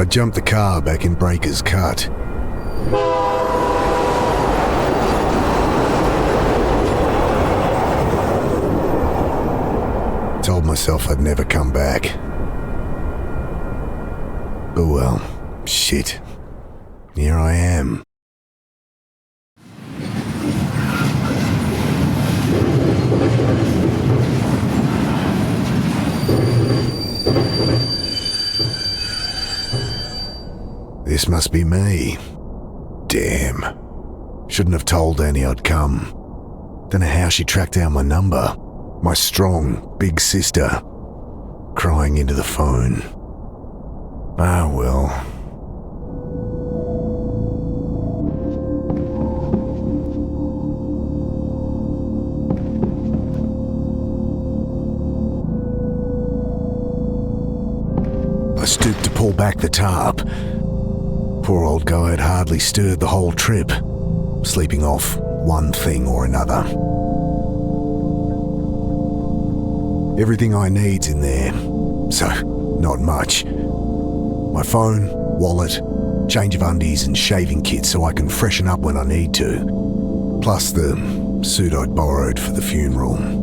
I jumped the car back in Breaker's Cut. Told myself I'd never come back. Oh well, shit. Here I am. This must be me. Damn. Shouldn't have told Annie I'd come. Don't know how she tracked down my number. My strong, big sister. Crying into the phone. Ah, well. I stooped to pull back the tarp. Poor old guy had hardly stirred the whole trip, sleeping off one thing or another. Everything I need's in there, so not much. My phone, wallet, change of undies and shaving kit so I can freshen up when I need to, plus the suit I'd borrowed for the funeral.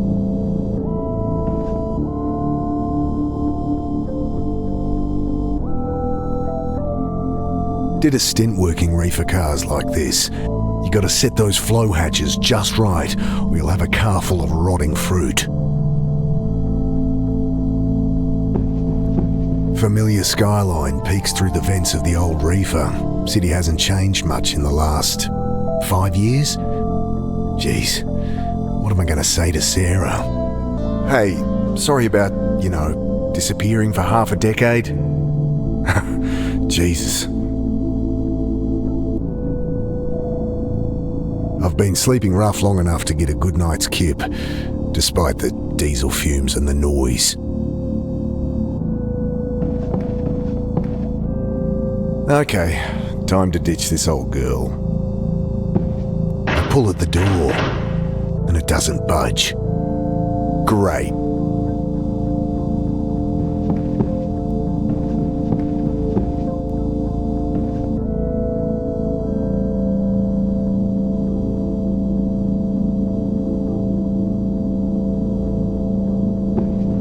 Did a stint working reefer cars like this. You gotta set those flow hatches just right or you'll have a car full of rotting fruit. Familiar skyline peeks through the vents of the old reefer. City hasn't changed much in the last 5 years? Jeez, what am I gonna say to Sarah? Hey, sorry about, disappearing for half a decade. Jesus. I've been sleeping rough long enough to get a good night's kip, despite the diesel fumes and the noise. Okay, time to ditch this old girl. I pull at the door, and it doesn't budge. Great.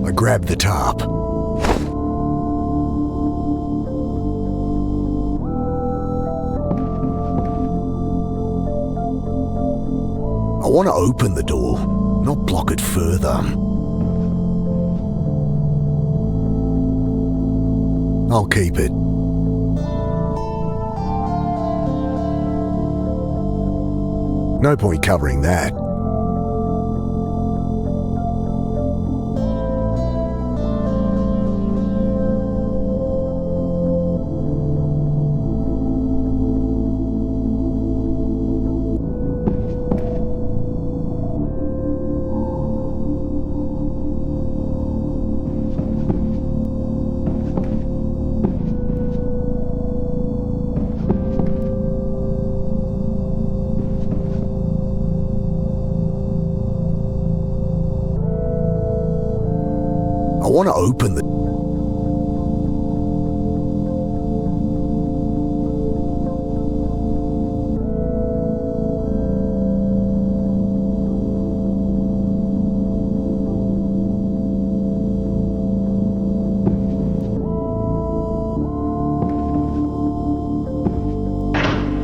I grab the tarp. I want to open the door, not block it further. I'll keep it. No point covering that. I want to open the...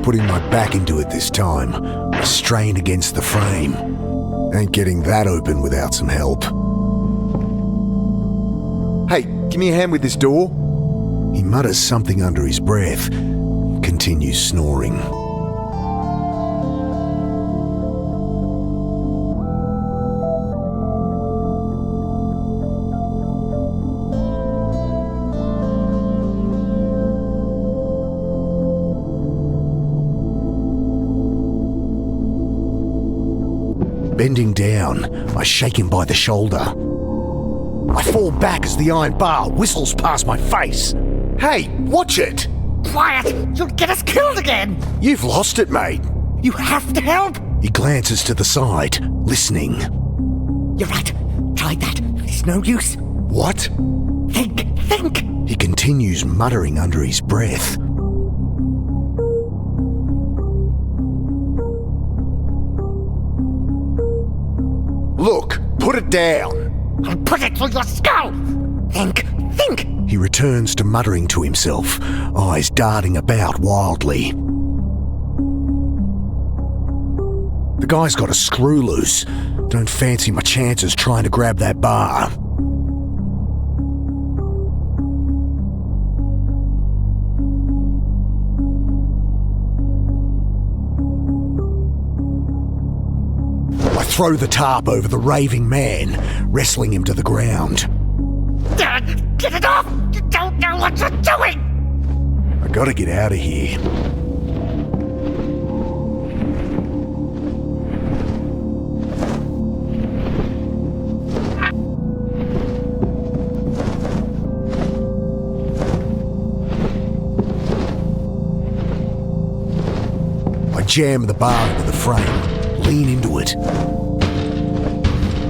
Putting my back into it this time, I strain against the frame. Ain't getting that open without some help. Hey, give me a hand with this door. He mutters something under his breath, continues snoring. Bending down, I shake him by the shoulder. I fall back as the iron bar whistles past my face. Hey, watch it! Quiet! You'll get us killed again! You've lost it, mate. You have to help! He glances to the side, listening. You're right. Tried that. It's no use. What? Think! He continues muttering under his breath. Look, put it down. I'll put it through your skull. Think. He returns to muttering to himself, eyes darting about wildly. The guy's got a screw loose. Don't fancy my chances trying to grab that bar. I throw the tarp over the raving man, wrestling him to the ground. Get it off! You don't know what you're doing! I gotta get out of here. I jam the bar into the frame, lean into it.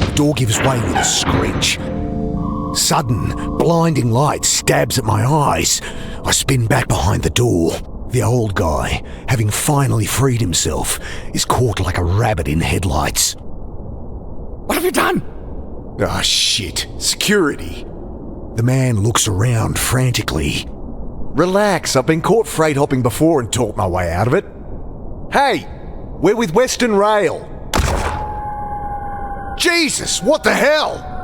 The door gives way with a screech. Sudden, blinding light stabs at my eyes. I spin back behind the door. The old guy, having finally freed himself, is caught like a rabbit in headlights. What have you done? Ah, shit. Security. The man looks around frantically. Relax, I've been caught freight hopping before and talked my way out of it. Hey, we're with Western Rail. Jesus, what the hell?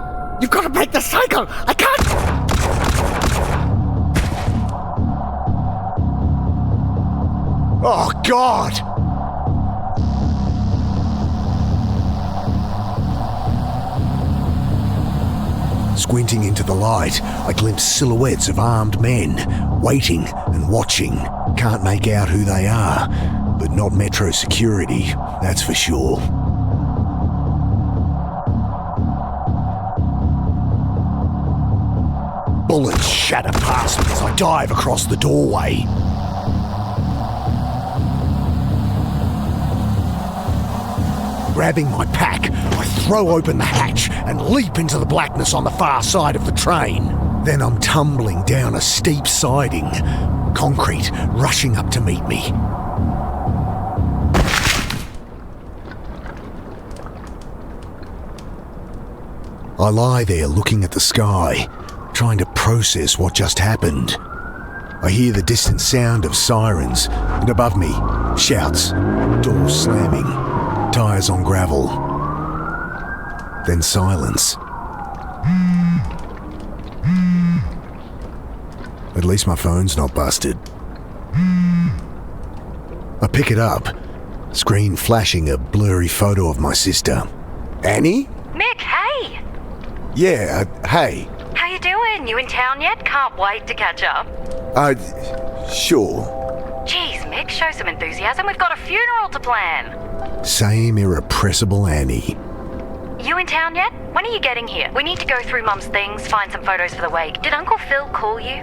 You've got to break the cycle! I can't! Oh, God! Squinting into the light, I glimpse silhouettes of armed men, waiting and watching. Can't make out who they are, but not Metro security, that's for sure. Bullets shatter past me as I dive across the doorway. Grabbing my pack, I throw open the hatch and leap into the blackness on the far side of the train. Then I'm tumbling down a steep siding, concrete rushing up to meet me. I lie there looking at the sky, trying to process what just happened. I hear the distant sound of sirens, and above me, shouts, doors slamming, tires on gravel. Then silence. At least my phone's not busted. I pick it up, screen flashing a blurry photo of my sister. Annie? Mick, hey! Yeah, hey. How you doing? You in town yet? Can't wait to catch up. Sure. Jeez, Mick, show some enthusiasm. We've got a funeral to plan. Same irrepressible Annie. You in town yet? When are you getting here? We need to go through Mum's things, find some photos for the wake. Did Uncle Phil call you?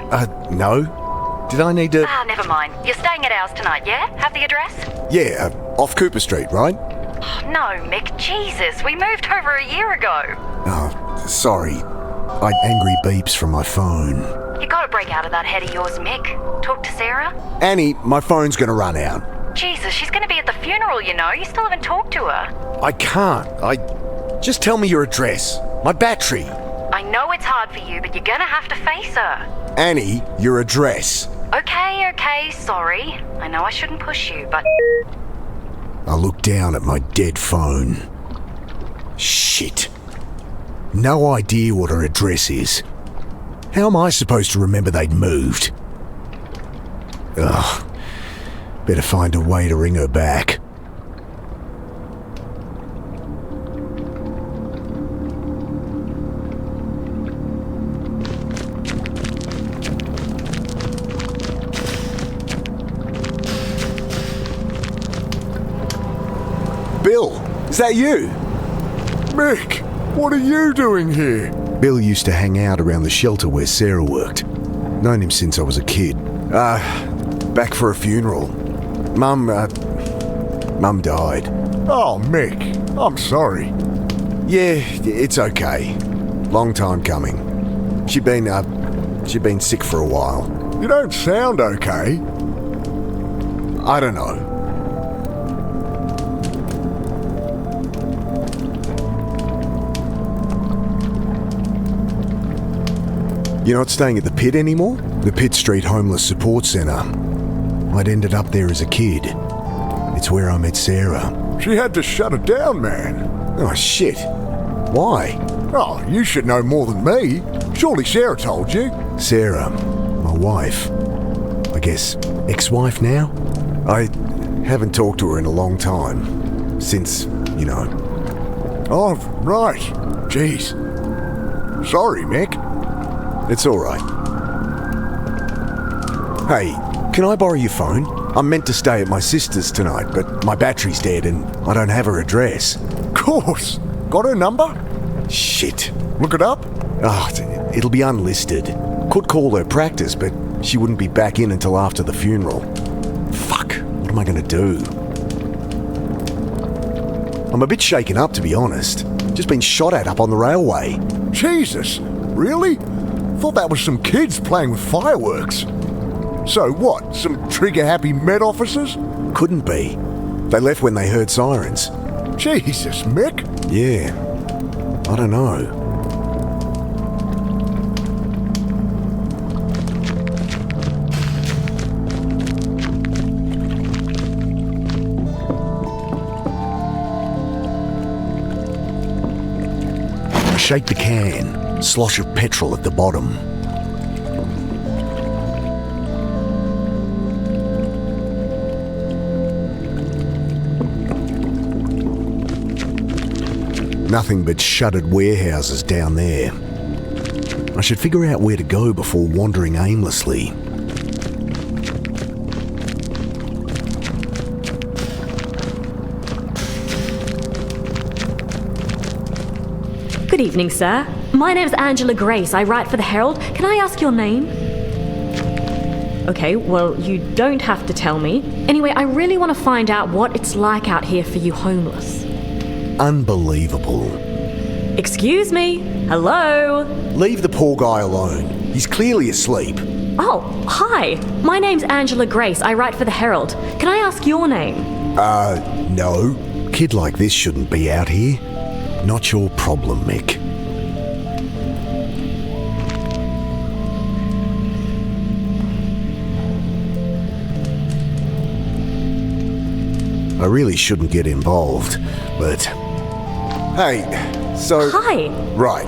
No. Did I need to... Never mind. You're staying at ours tonight, yeah? Have the address? Yeah, off Cooper Street, right? Oh, no, Mick, Jesus. We moved over a year ago. Oh, sorry. Angry beeps from my phone. You gotta break out of that head of yours, Mick. Talk to Sarah? Annie, my phone's gonna run out. Jesus, she's gonna be at the funeral, you know. You still haven't talked to her. I can't. Just tell me your address. My battery. I know it's hard for you, but you're gonna have to face her. Annie, your address. Okay, sorry. I know I shouldn't push you, but... I look down at my dead phone. Shit. No idea what her address is. How am I supposed to remember they'd moved? Ugh. Better find a way to ring her back. Bill, is that you? Mick, what are you doing here? Bill used to hang out around the shelter where Sarah worked. Known him since I was a kid. Back for a funeral. Mum died. Oh, Mick, I'm sorry. Yeah, it's okay. Long time coming. She'd been She'd been sick for a while. You don't sound okay. I don't know. You're not staying at the Pit anymore? The Pitt Street Homeless Support Centre. I'd ended up there as a kid. It's where I met Sarah. She had to shut it down, man. Oh, shit. Why? Oh, you should know more than me. Surely Sarah told you. Sarah, my wife. I guess ex-wife now? I haven't talked to her in a long time. Since, you know. Oh, right. Jeez. Sorry, Mick. It's all right. Hey, can I borrow your phone? I'm meant to stay at my sister's tonight, but my battery's dead and I don't have her address. Course. Got her number? Shit. Look it up? Oh, it'll be unlisted. Could call her practice, but she wouldn't be back in until after the funeral. Fuck, what am I gonna do? I'm a bit shaken up, to be honest. Just been shot at up on the railway. Jesus. Really? Thought that was some kids playing with fireworks. So what, some trigger-happy Met officers? Couldn't be. They left when they heard sirens. Jesus, Mick. Yeah, I don't know. I shake the can, slosh of petrol at the bottom. Nothing but shuttered warehouses down there. I should figure out where to go before wandering aimlessly. Good evening, sir. My name's Angela Grace. I write for the Herald. Can I ask your name? Okay, well, you don't have to tell me. Anyway, I really want to find out what it's like out here for you homeless. Unbelievable. Excuse me? Hello? Leave the poor guy alone. He's clearly asleep. Oh, hi. My name's Angela Grace. I write for the Herald. Can I ask your name? No. Kid like this shouldn't be out here. Not your problem, Mick. I really shouldn't get involved, but... Hey, so... Hi. Right,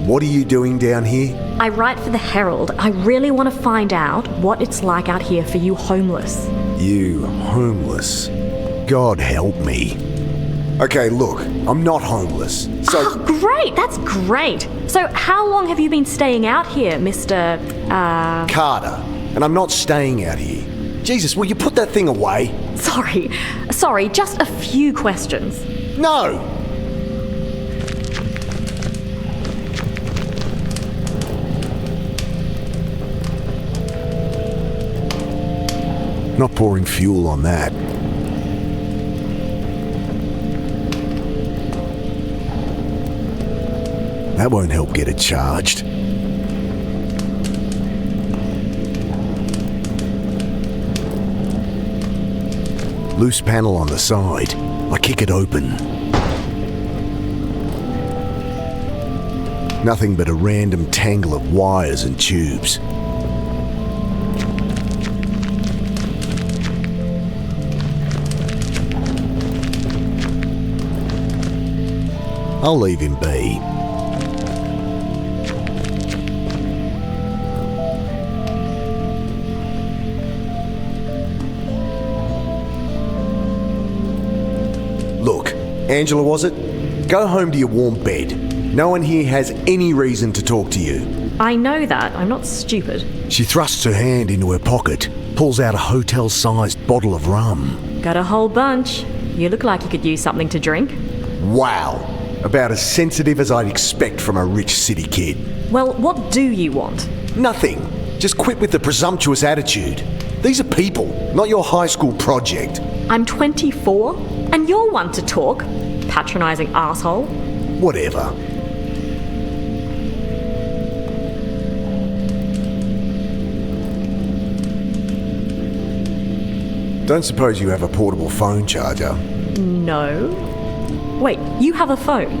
what are you doing down here? I write for the Herald. I really want to find out what it's like out here for you homeless. You homeless? God help me. Okay, look, I'm not homeless, so... Oh, great! That's great! So how long have you been staying out here, Mr. Carter, and I'm not staying out here. Jesus, will you put that thing away? Sorry, just a few questions. No! Not pouring fuel on that. That won't help get it charged. Loose panel on the side. I kick it open. Nothing but a random tangle of wires and tubes. I'll leave him be. Look, Angela, was it? Go home to your warm bed. No one here has any reason to talk to you. I know that. I'm not stupid. She thrusts her hand into her pocket, pulls out a hotel-sized bottle of rum. Got a whole bunch. You look like you could use something to drink. Wow. About as sensitive as I'd expect from a rich city kid. Well, what do you want? Nothing. Just quit with the presumptuous attitude. These are people, not your high school project. I'm 24, and you're one to talk. Patronising asshole. Whatever. Don't suppose you have a portable phone charger? No. Wait, you have a phone?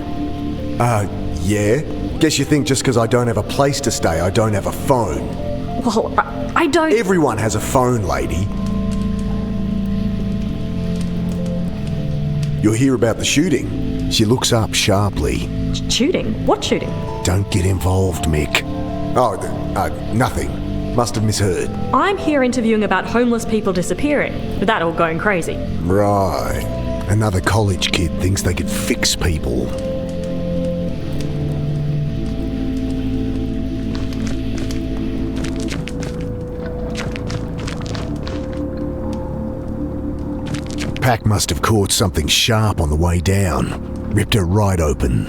Yeah. Guess you think just because I don't have a place to stay, I don't have a phone. Well, I don't... Everyone has a phone, lady. You'll hear about the shooting. She looks up sharply. Shooting? What shooting? Don't get involved, Mick. Oh, nothing. Must have misheard. I'm here interviewing about homeless people disappearing, with that all going crazy. Right. Another college kid thinks they could fix people. Pack must have caught something sharp on the way down. Ripped her right open.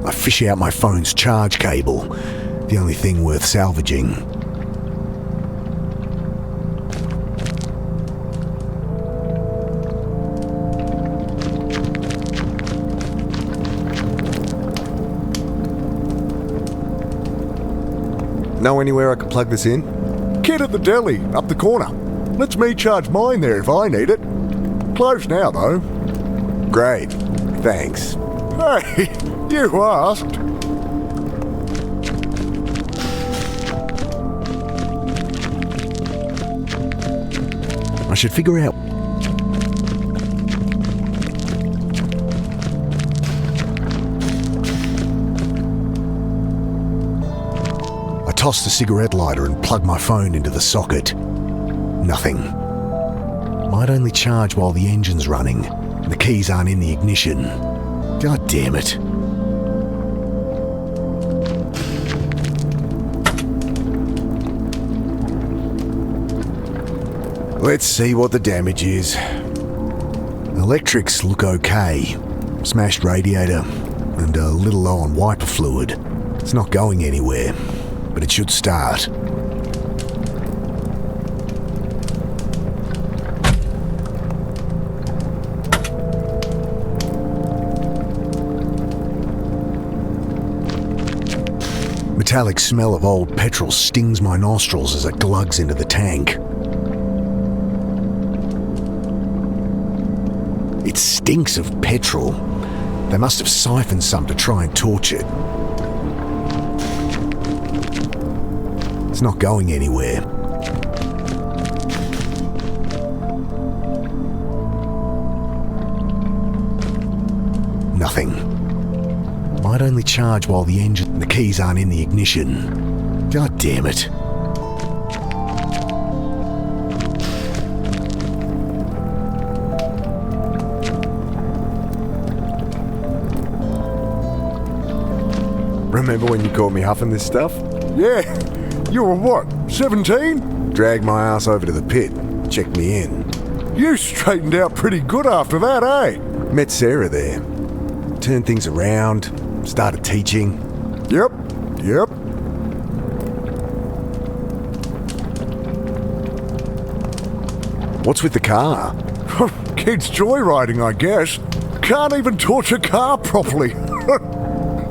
I fish out my phone's charge cable. The only thing worth salvaging. Know anywhere I can plug this in? Kid at the deli, up the corner. Lets me charge mine there if I need it. Closed now, though. Great. Thanks. Hey, you asked. I should figure out... I toss the cigarette lighter and plug my phone into the socket. Nothing. Might only charge while the engine's running. The keys aren't in the ignition. God damn it. Let's see what the damage is. Electrics look okay. Smashed radiator and a little low on wiper fluid. It's not going anywhere, but it should start. Metallic smell of old petrol stings my nostrils as it glugs into the tank. It stinks of petrol. They must have siphoned some to try and torch it. It's not going anywhere. Nothing. Might only charge while the keys aren't in the ignition. God damn it. Remember when you caught me huffing this stuff? Yeah. You were what, 17? Dragged my ass over to the pit. Checked me in. You straightened out pretty good after that, eh? Met Sarah there. Turned things around. Started teaching. Yep. What's with the car? Kids joyriding, I guess. Can't even torch a car properly.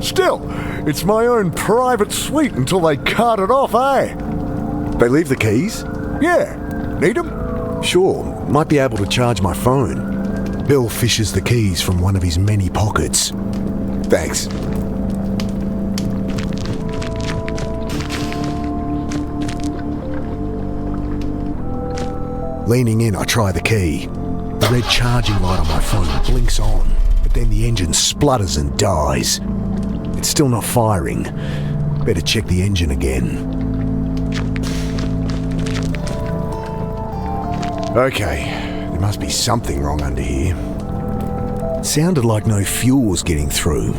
Still, it's my own private suite until they cart it off, eh? They leave the keys? Yeah. Need 'em? Sure. Might be able to charge my phone. Bill fishes the keys from one of his many pockets. Thanks. Leaning in, I try the key. The red charging light on my phone blinks on, but then the engine splutters and dies. It's still not firing. Better check the engine again. Okay, there must be something wrong under here. Sounded like no fuel was getting through.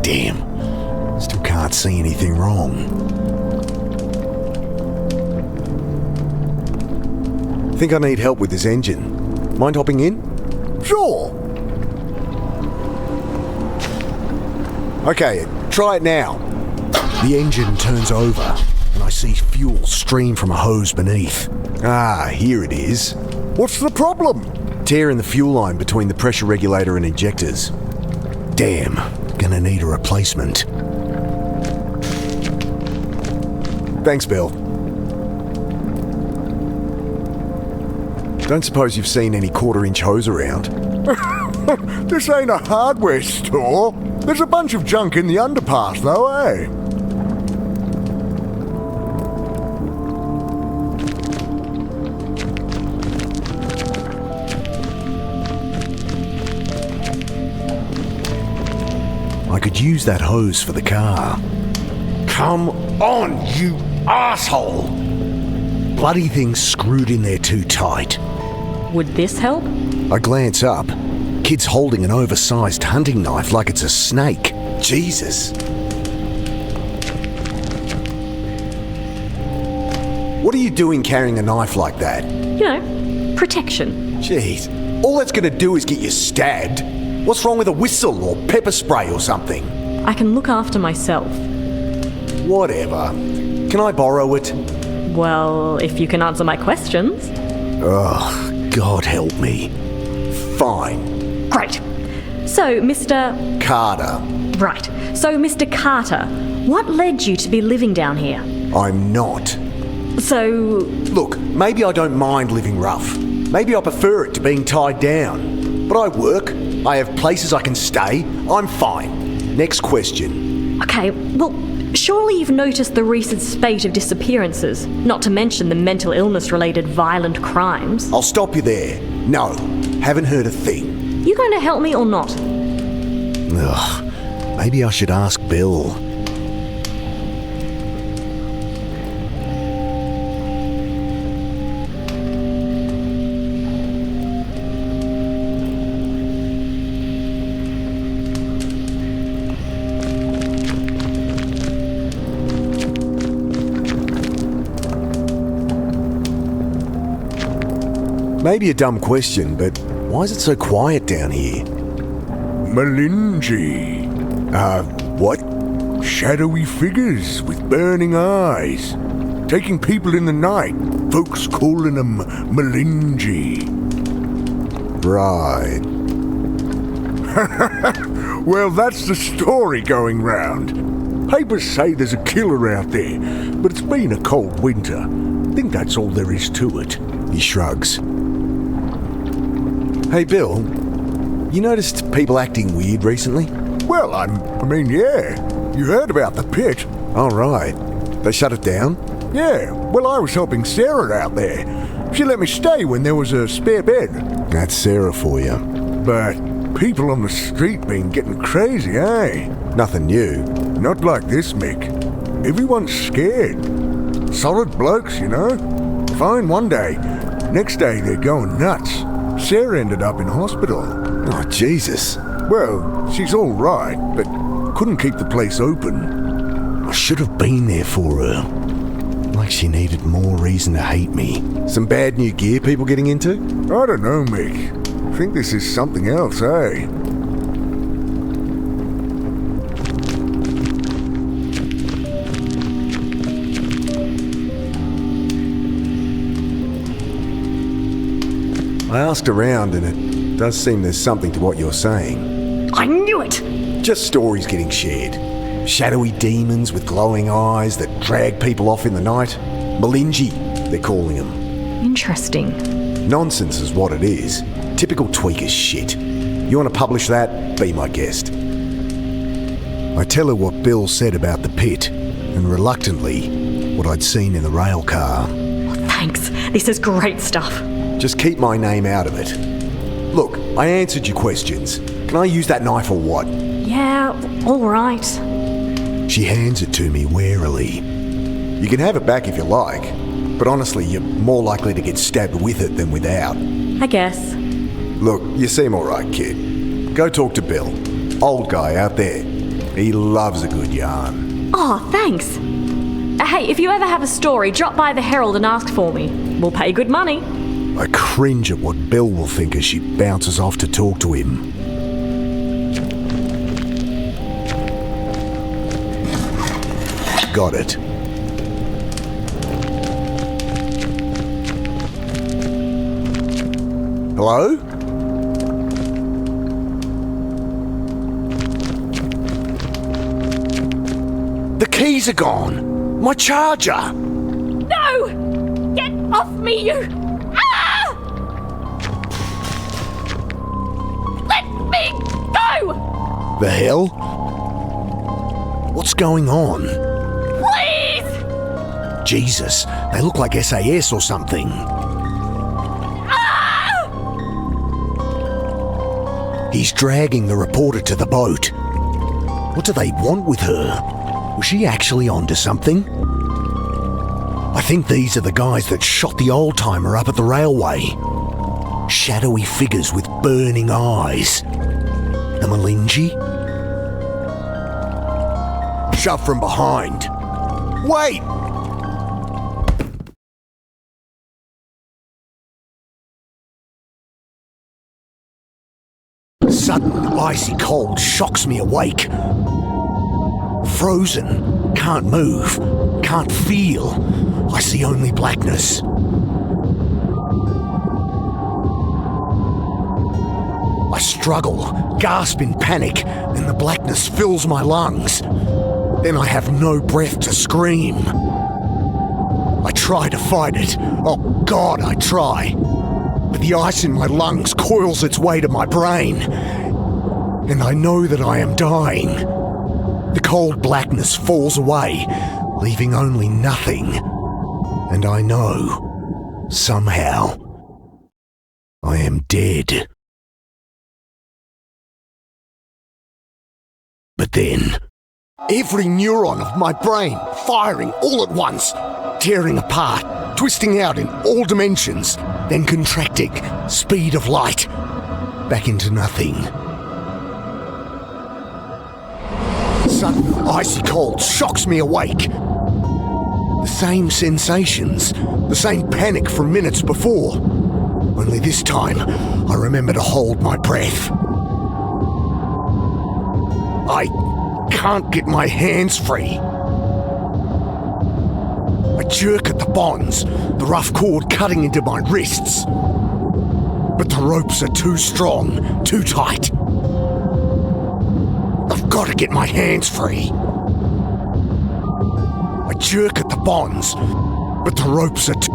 Damn, still can't see anything wrong. Think I need help with this engine. Mind hopping in? Sure. Okay, try it now. The engine turns over, and I see fuel stream from a hose beneath. Ah, here it is. What's the problem? Tear in the fuel line between the pressure regulator and injectors. Damn, gonna need a replacement. Thanks, Bill. Don't suppose you've seen any quarter-inch hose around? This ain't a hardware store. There's a bunch of junk in the underpass, though, eh? I could use that hose for the car. Come on, you asshole! Bloody thing's screwed in there too tight. Would this help? I glance up. Kid's holding an oversized hunting knife like it's a snake. Jesus. What are you doing carrying a knife like that? You know, protection. Jeez. All that's gonna do is get you stabbed. What's wrong with a whistle or pepper spray or something? I can look after myself. Whatever. Can I borrow it? Well, if you can answer my questions. Oh, God help me. Fine. Great. So, Mr. Carter. Right. So, Mr. Carter, what led you to be living down here? I'm not. So, Look, maybe I don't mind living rough. Maybe I prefer it to being tied down. But I work. I have places I can stay. I'm fine. Next question. okay, well, surely you've noticed the recent spate of disappearances, not to mention the mental illness-related violent crimes. I'll stop you there. No, haven't heard a thing. You going to help me or not? Ugh, maybe I should ask Bill. Maybe a dumb question, but why is it so quiet down here? Malinji. What? Shadowy figures with burning eyes. Taking people in the night. Folks calling them Malinji. Right. Well, that's the story going round. Papers say there's a killer out there, but it's been a cold winter. Think that's all there is to it. He shrugs. Hey, Bill, you noticed people acting weird recently? Well, I mean, yeah. You heard about the pit. All right. They shut it down? Yeah, well, I was helping Sarah out there. She let me stay when there was a spare bed. That's Sarah for you. But people on the street been getting crazy, eh? Nothing new. Not like this, Mick. Everyone's scared. Solid blokes, you know? Fine one day. Next day, they're going nuts. Sarah ended up in hospital. Oh, Jesus. Well, she's all right, but couldn't keep the place open. I should have been there for her. Like she needed more reason to hate me. Some bad new gear people getting into? I don't know, Mick. I think this is something else, eh? I asked around and it does seem there's something to what you're saying. I knew it! Just stories getting shared. Shadowy demons with glowing eyes that drag people off in the night. Malinji, they're calling them. Interesting. Nonsense is what it is. Typical tweaker shit. You want to publish that? Be my guest. I tell her what Bill said about the pit, and reluctantly, what I'd seen in the rail car. Thanks. This is great stuff. Just keep my name out of it. Look, I answered your questions. Can I use that knife or what? Yeah, all right. She hands it to me warily. You can have it back if you like, but honestly, you're more likely to get stabbed with it than without. I guess. Look, you seem alright, kid. Go talk to Bill. Old guy out there. He loves a good yarn. Oh, thanks. Hey, if you ever have a story, drop by the Herald and ask for me. We'll pay good money. I cringe at what Bill will think as she bounces off to talk to him. Got it. Hello? The keys are gone. My charger. No! Get off me, you! Ah! me! No! The hell? What's going on? Please! Jesus, they look like SAS or something. He's dragging the reporter to the boat. What do they want with her? Was she actually onto something? I think these are the guys that shot the old-timer up at the railway. Shadowy figures with burning eyes. The Malinji? Shove from behind. Wait! Sudden icy cold shocks me awake. Frozen, can't move, can't feel. I see only blackness. I struggle, gasp in panic, and the blackness fills my lungs. Then I have no breath to scream. I try to fight it. Oh God, I try. But the ice in my lungs coils its way to my brain. And I know that I am dying. The cold blackness falls away, leaving only nothing. And I know, somehow, I am dead. But then, every neuron of my brain firing all at once, tearing apart, twisting out in all dimensions, then contracting, speed of light, back into nothing. Sudden icy cold shocks me awake. The same sensations, the same panic from minutes before. Only this time, I remember to hold my breath. I can't get my hands free. I jerk at the bonds, the rough cord cutting into my wrists. But the ropes are too strong, too tight. I've got to get my hands free. I jerk at the bonds, but the ropes are too...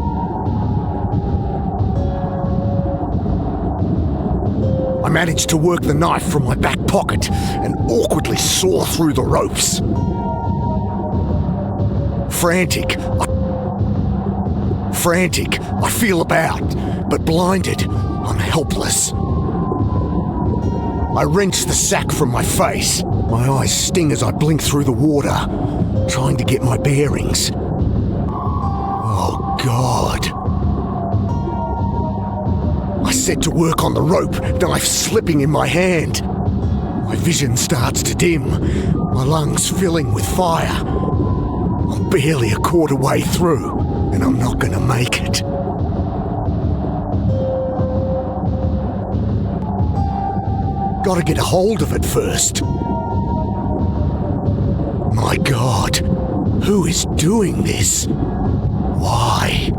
I manage to work the knife from my back pocket and awkwardly saw through the ropes. Frantic, I feel about, but blinded, I'm helpless. I wrench the sack from my face. My eyes sting as I blink through the water, trying to get my bearings. Oh, God. I set to work on the rope, knife slipping in my hand. My vision starts to dim, my lungs filling with fire. I'm barely a quarter way through, and I'm not gonna make it. Gotta get a hold of it first. My God, who is doing this? Why?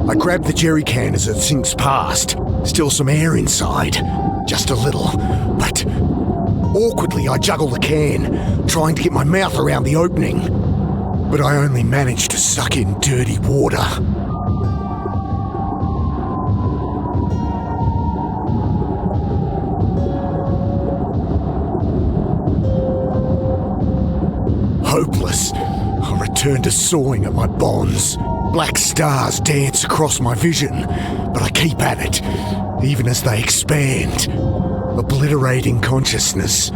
I grab the jerry can as it sinks past. Still some air inside. Just a little, but awkwardly I juggle the can, trying to get my mouth around the opening. But I only manage to suck in dirty water. Hopeless, I return to sawing at my bonds. Black stars dance across my vision, but I keep at it, even as they expand, obliterating consciousness.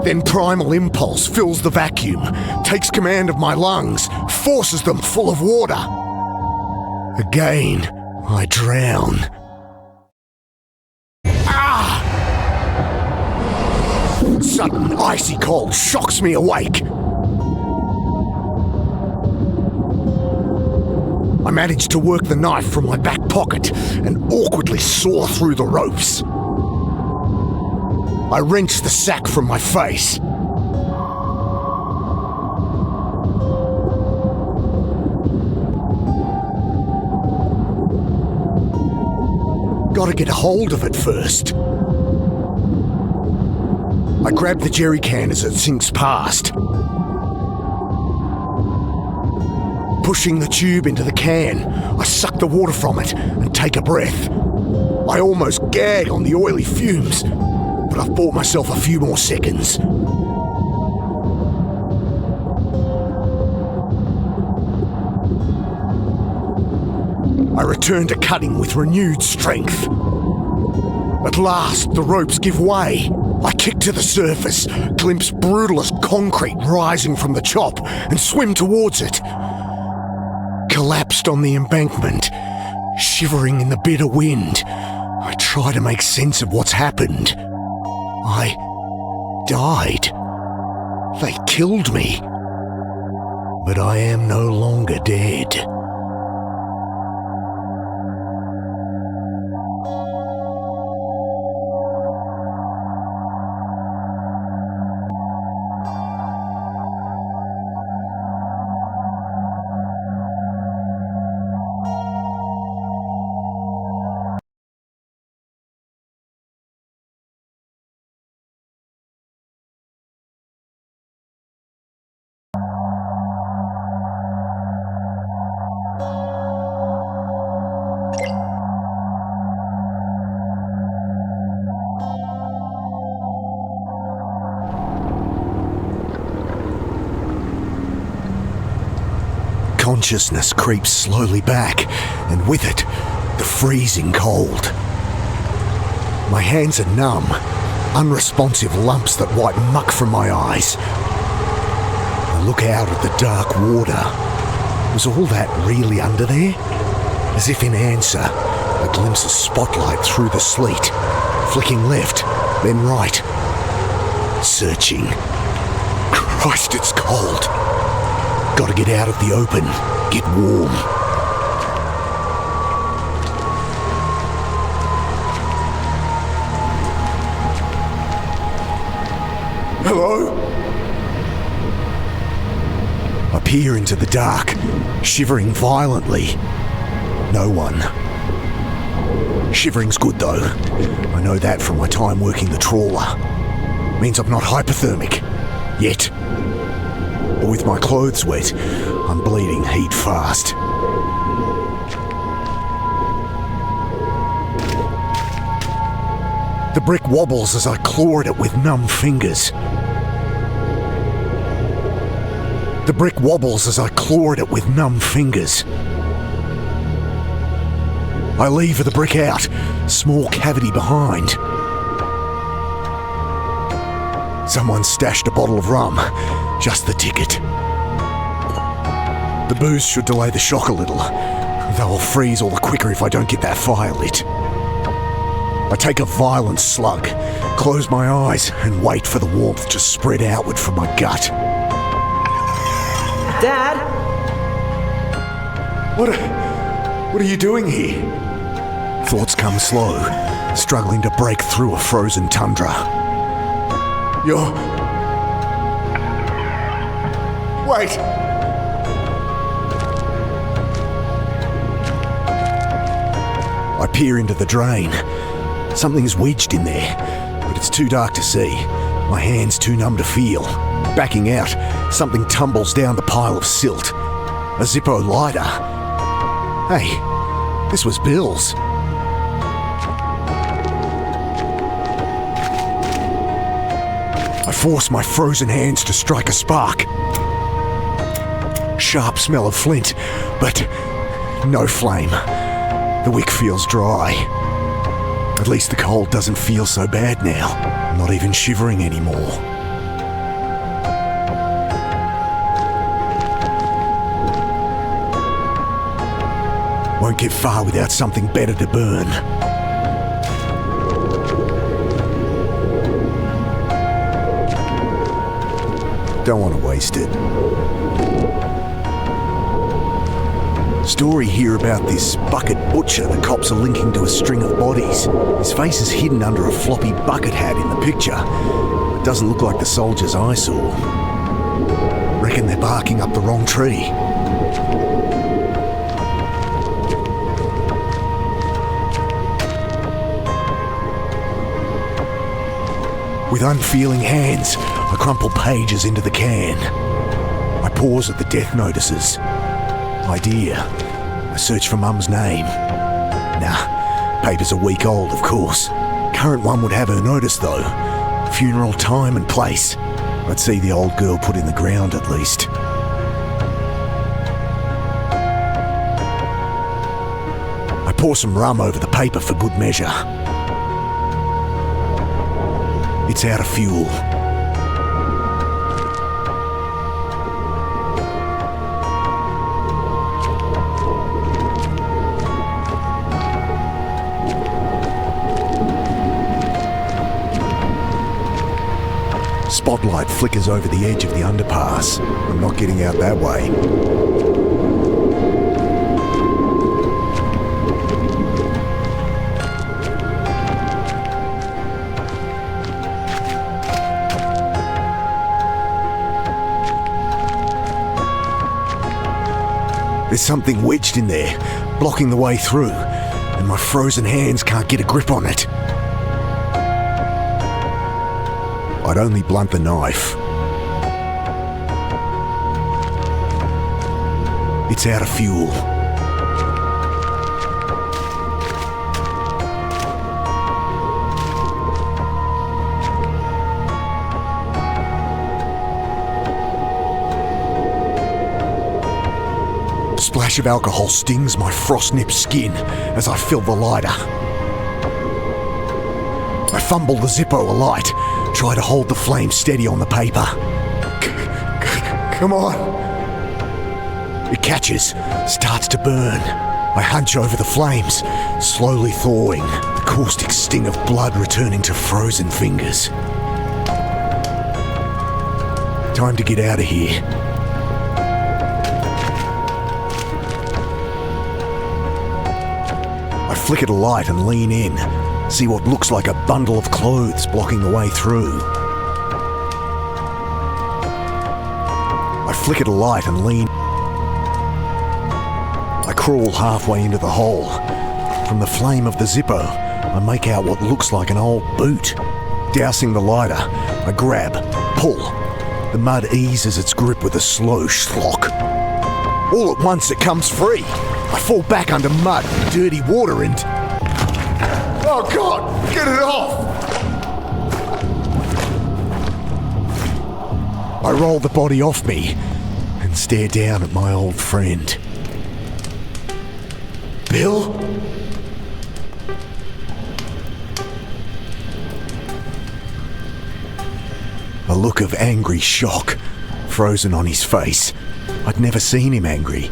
Then primal impulse fills the vacuum, takes command of my lungs, forces them full of water. Again, I drown. Ah! Sudden icy cold shocks me awake. I manage to work the knife from my back pocket and awkwardly saw through the ropes. I wrench the sack from my face. Gotta get a hold of it first. I grab the jerry can as it sinks past. Pushing the tube into the can, I suck the water from it and take a breath. I almost gag on the oily fumes, but I bought myself a few more seconds. I return to cutting with renewed strength. At last, the ropes give way. I kick to the surface, glimpse brutalist concrete rising from the chop, and swim towards it. Collapsed on the embankment, shivering in the bitter wind, I try to make sense of what's happened. I died. They killed me. But I am no longer dead. Consciousness creeps slowly back, and with it, the freezing cold. My hands are numb, unresponsive lumps that wipe muck from my eyes. I look out at the dark water. Was all that really under there? As if in answer, I glimpse a spotlight through the sleet, flicking left, then right. Searching. Christ, it's cold. Gotta get out of the open, get warm. Hello? I peer into the dark, shivering violently. No one. Shivering's good though. I know that from my time working the trawler. Means I'm not hypothermic. Yet. But with my clothes wet, I'm bleeding heat fast. The brick wobbles as I claw at it with numb fingers. The brick wobbles as I claw at it with numb fingers. I lever the brick out, small cavity behind. Someone stashed a bottle of rum, just the ticket. The booze should delay the shock a little, though I'll freeze all the quicker if I don't get that fire lit. I take a violent slug, close my eyes, and wait for the warmth to spread outward from my gut. Dad? What are you doing here? Thoughts come slow, struggling to break through a frozen tundra. Wait! I peer into the drain. Something's wedged in there, but it's too dark to see. My hands too numb to feel. Backing out, something tumbles down the pile of silt. A Zippo lighter. Hey, this was Bill's. I force my frozen hands to strike a spark. Sharp smell of flint, but no flame. The wick feels dry. At least the cold doesn't feel so bad now. I'm not even shivering anymore. Won't get far without something better to burn. Don't want to waste it. Story here about this bucket butcher the cops are linking to a string of bodies. His face is hidden under a floppy bucket hat in the picture. It doesn't look like the soldiers I saw. Reckon they're barking up the wrong tree. With unfeeling hands, I crumple pages into the can. I pause at the death notices. Idea. I search for Mum's name. Nah, paper's a week old, of course. Current one would have her notice, though. Funeral time and place. I'd see the old girl put in the ground at least. I pour some rum over the paper for good measure. It's out of fuel. Spotlight flickers over the edge of the underpass. I'm not getting out that way. There's something wedged in there, blocking the way through, and my frozen hands can't get a grip on it. I'd only blunt the knife. It's out of fuel. Splash of alcohol stings my frost-nipped skin as I fill the lighter. I fumble the Zippo alight, try to hold the flame steady on the paper. Come on. It catches, starts to burn. I hunch over the flames, slowly thawing, the caustic sting of blood returning to frozen fingers. Time to get out of here. I flicker the light and lean in, see what looks like a bundle of clothes blocking the way through. I flicker the light and lean. I crawl halfway into the hole. From the flame of the Zippo, I make out what looks like an old boot. Dousing the lighter, I grab, pull. The mud eases its grip with a slow schlock. All at once it comes free. I fall back under mud, dirty water and... Oh God, get it off! I roll the body off me and stare down at my old friend. Bill? A look of angry shock frozen on his face. I'd never seen him angry.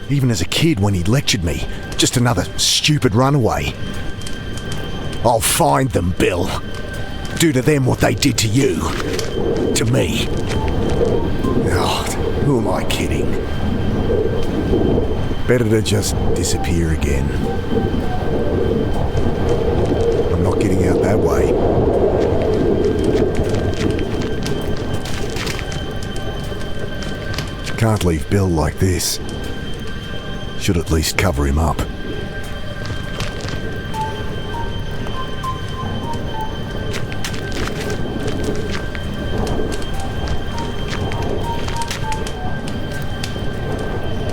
Even as a kid when he lectured me. Just another stupid runaway. I'll find them, Bill. Do to them what they did to you. To me. God, who am I kidding? Better to just disappear again. I'm not getting out that way. Can't leave Bill like this. Should at least cover him up.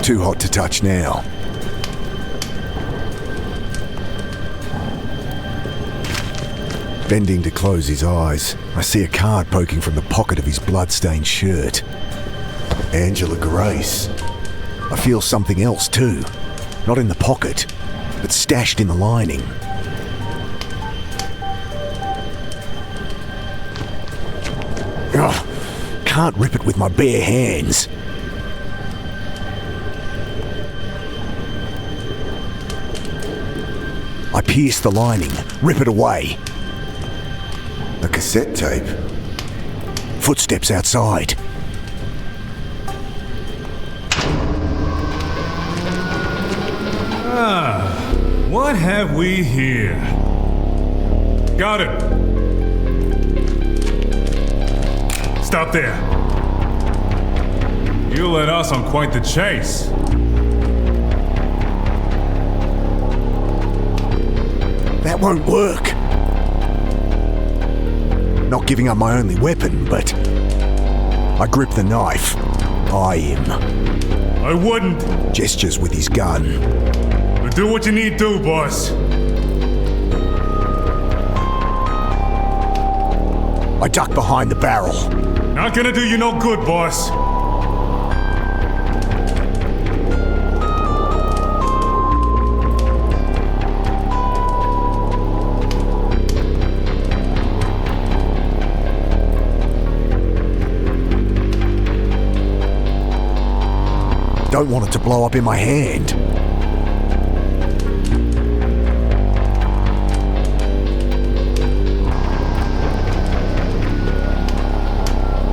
Too hot to touch now. Bending to close his eyes, I see a card poking from the pocket of his blood-stained shirt. Angela Grace. I feel something else too. Not in the pocket, but stashed in the lining. Ugh, can't rip it with my bare hands. I pierce the lining, rip it away. A cassette tape. Footsteps outside. What have we here? Got it. Stop there. You led us on quite the chase. That won't work. Not giving up my only weapon, but I grip the knife. untie him. I wouldn't. Gestures with his gun. But do what you need to, boss. I duck behind the barrel. Not gonna do you no good, boss. Don't want it to blow up in my hand.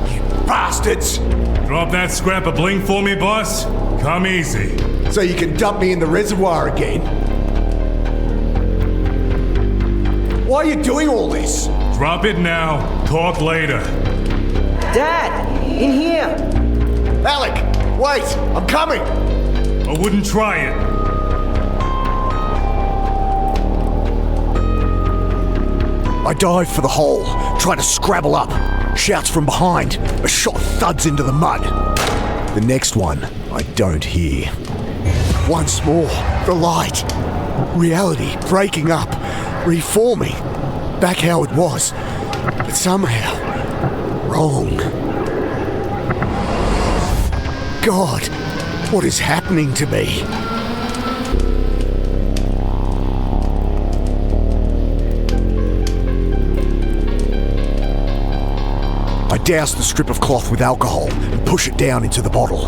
You bastards! Drop that scrap of bling for me, boss. Come easy. So you can dump me in the reservoir again? Why are you doing all this? Drop it now. Talk later. Dad, in here. Alec, wait! I'm coming! I wouldn't try it. I dive for the hole, try to scrabble up. Shouts from behind. A shot thuds into the mud. The next one, I don't hear. Once more, the light. Reality breaking up, reforming. Back how it was, but somehow wrong. God, what is happening to me? I douse the strip of cloth with alcohol and push it down into the bottle.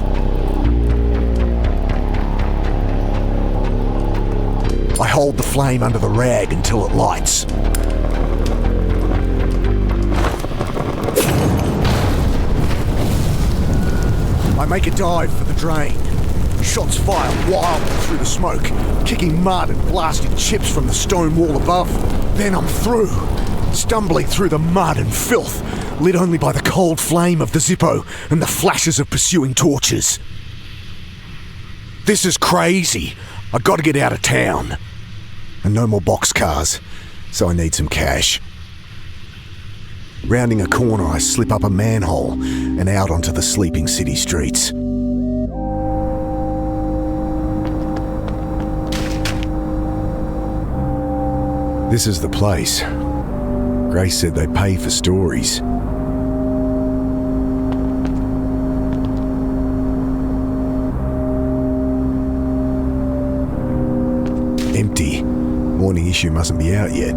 I hold the flame under the rag until it lights. I make a dive for the drain. Shots fire wildly through the smoke, kicking mud and blasting chips from the stone wall above. Then I'm through, stumbling through the mud and filth, lit only by the cold flame of the Zippo and the flashes of pursuing torches. This is crazy. I gotta get out of town. And no more boxcars, so I need some cash. Rounding a corner, I slip up a manhole and out onto the sleeping city streets. This is the place. Grace said they pay for stories. Empty. Morning issue mustn't be out yet.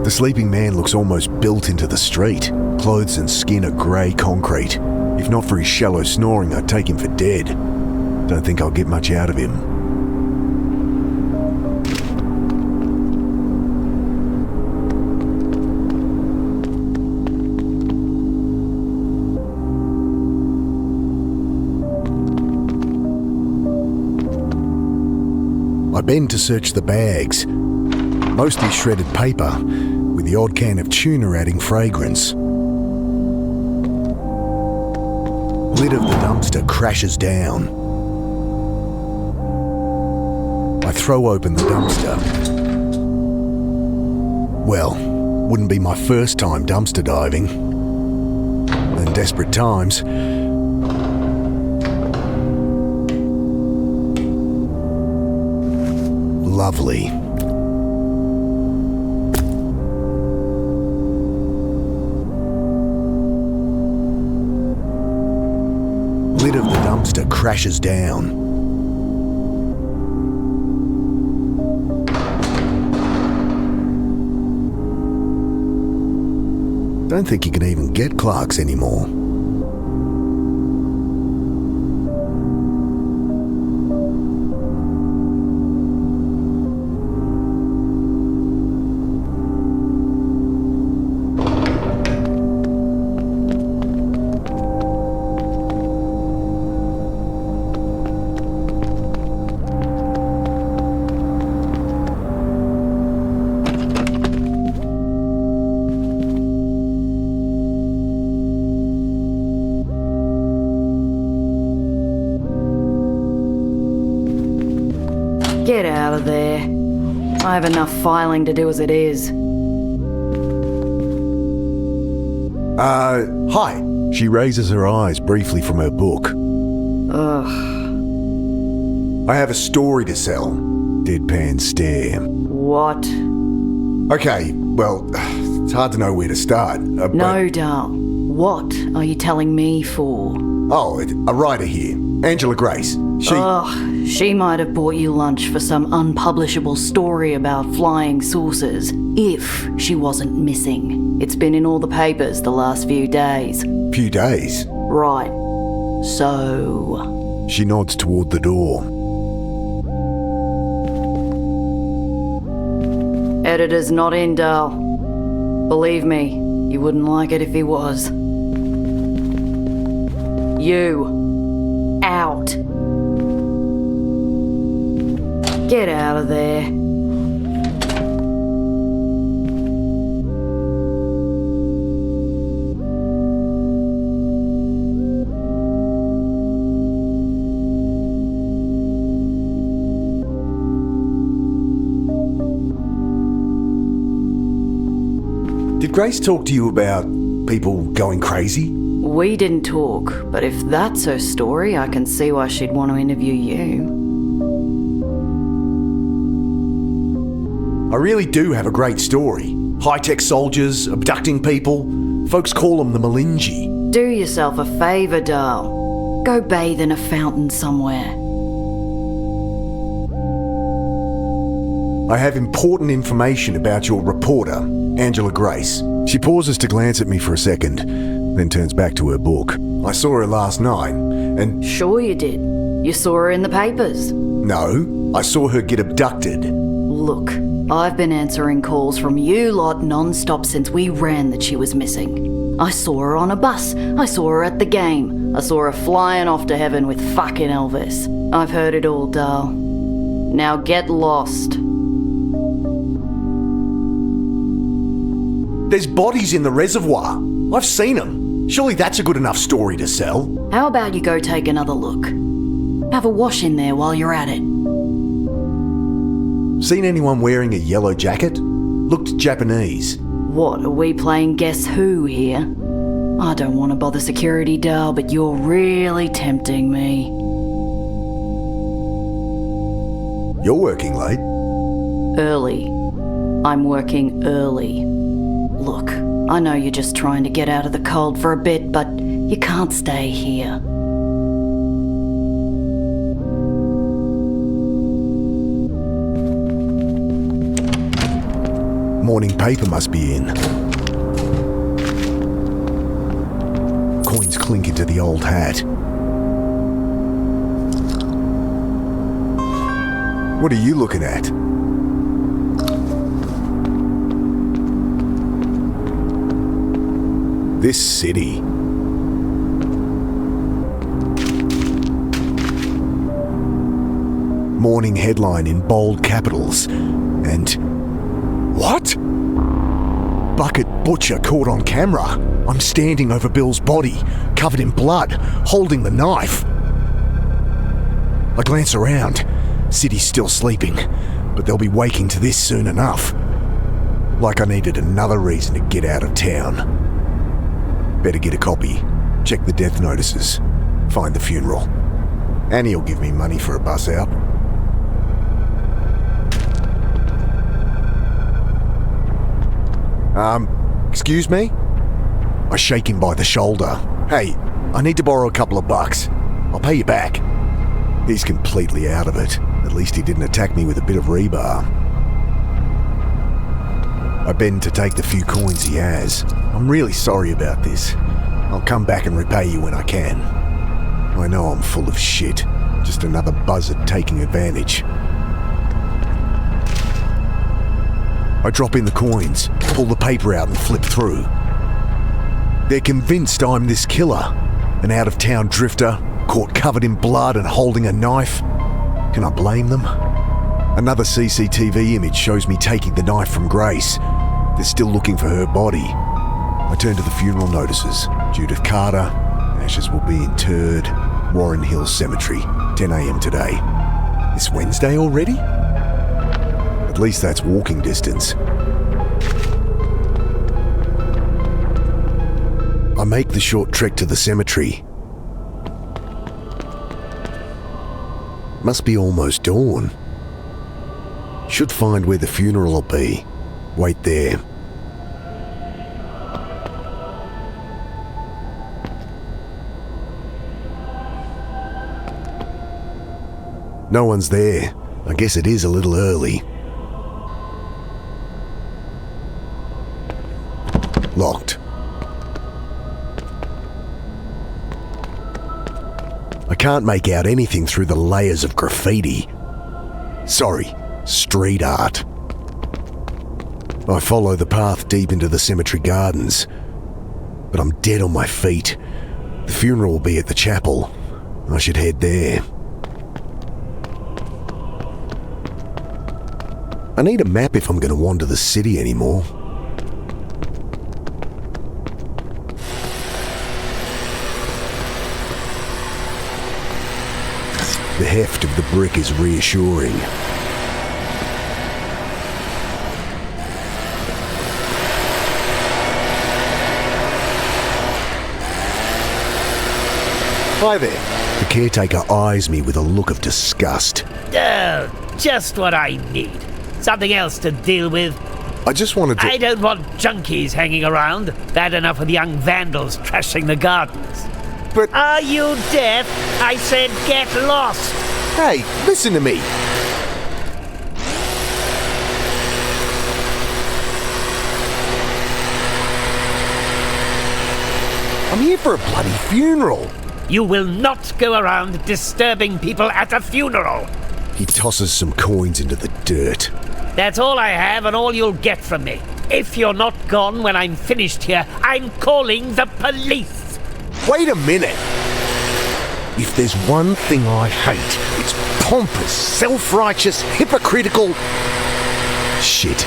The sleeping man looks almost built into the street. Clothes and skin are grey concrete. If not for his shallow snoring, I'd take him for dead. Don't think I'll get much out of him. I bend to search the bags. Mostly shredded paper, with the odd can of tuna adding fragrance. Lid of the dumpster crashes down. I throw open the dumpster. Well, wouldn't be my first time dumpster diving. In desperate times, lovely. Lid of the dumpster crashes down. Don't think you can even get Clark's anymore. Get out of there. I have enough filing to do as it is. Hi. She raises her eyes briefly from her book. I have a story to sell. Deadpan stare. What? Okay, well, it's hard to know where to start. No, Dal. What are you telling me for? Oh, a writer here. Angela Grace. She might have bought you lunch for some unpublishable story about flying saucers, if she wasn't missing. It's been in all the papers the last few days. Few days? Right. So... She nods toward the door. Editor's not in, Dal. Believe me, you wouldn't like it if he was. You. Out. Get out of there. Did Grace talk to you about people going crazy? We didn't talk, but if that's her story, I can see why she'd want to interview you. I really do have a great story. High-tech soldiers, abducting people. Folks call them the Malinji. Do yourself a favour, Dal. Go bathe in a fountain somewhere. I have important information about your reporter, Angela Grace. She pauses to glance at me for a second, then turns back to her book. I saw her last night, and... Sure you did. You saw her in the papers. No, I saw her get abducted. Look, I've been answering calls from you lot non-stop since we ran that she was missing. I saw her on a bus. I saw her at the game. I saw her flying off to heaven with fucking Elvis. I've heard it all, Dal. Now get lost. There's bodies in the reservoir. I've seen them. Surely that's a good enough story to sell. How about you go take another look? Have a wash in there while you're at it. Seen anyone wearing a yellow jacket? Looked Japanese. What, are we playing Guess Who here? I don't want to bother security, Dal, but you're really tempting me. You're working late. Early. I'm working early. Look, I know you're just trying to get out of the cold for a bit, but you can't stay here. Morning paper must be in. Coins clink into the old hat. What are you looking at? This city. Morning headline in bold capitals. And... what? Bucket butcher caught on camera. I'm standing over Bill's body, covered in blood, holding the knife. I glance around. City's still sleeping, but they'll be waking to this soon enough. Like I needed another reason to get out of town. Better get a copy, check the death notices, find the funeral. Annie'll give me money for a bus out. Excuse me? I shake him by the shoulder. Hey, I need to borrow a couple of bucks. I'll pay you back. He's completely out of it. At least he didn't attack me with a bit of rebar. I bend to take the few coins he has. I'm really sorry about this. I'll come back and repay you when I can. I know I'm full of shit. Just another buzzard taking advantage. I drop in the coins, pull the paper out and flip through. They're convinced I'm this killer, an out-of-town drifter, caught covered in blood and holding a knife. Can I blame them? Another CCTV image shows me taking the knife from Grace. They're still looking for her body. I turn to the funeral notices. Judith Carter, ashes will be interred, Warren Hills Cemetery, 10 a.m. today. This Wednesday already? At least that's walking distance. make the short trek to the cemetery. Must be almost dawn. Should find where the funeral will be. Wait there. No one's there. I guess it is a little early. Locked. I can't make out anything through the layers of graffiti. Sorry, street art. I follow the path deep into the cemetery gardens, but I'm dead on my feet. The funeral will be at the chapel. I should head there. I need a map if I'm going to wander the city anymore. The heft of the brick is reassuring. Hi there. The caretaker eyes me with a look of disgust. Oh, just what I need. Something else to deal with. I just wanted to... I don't want junkies hanging around. Bad enough with young vandals trashing the gardens. But... Are you deaf? I said get lost. Hey, listen to me. I'm here for a bloody funeral. You will not go around disturbing people at a funeral. He tosses some coins into the dirt. That's all I have and all you'll get from me. If you're not gone when I'm finished here, I'm calling the police. Wait a minute. If there's one thing I hate, it's pompous, self-righteous, hypocritical... Shit.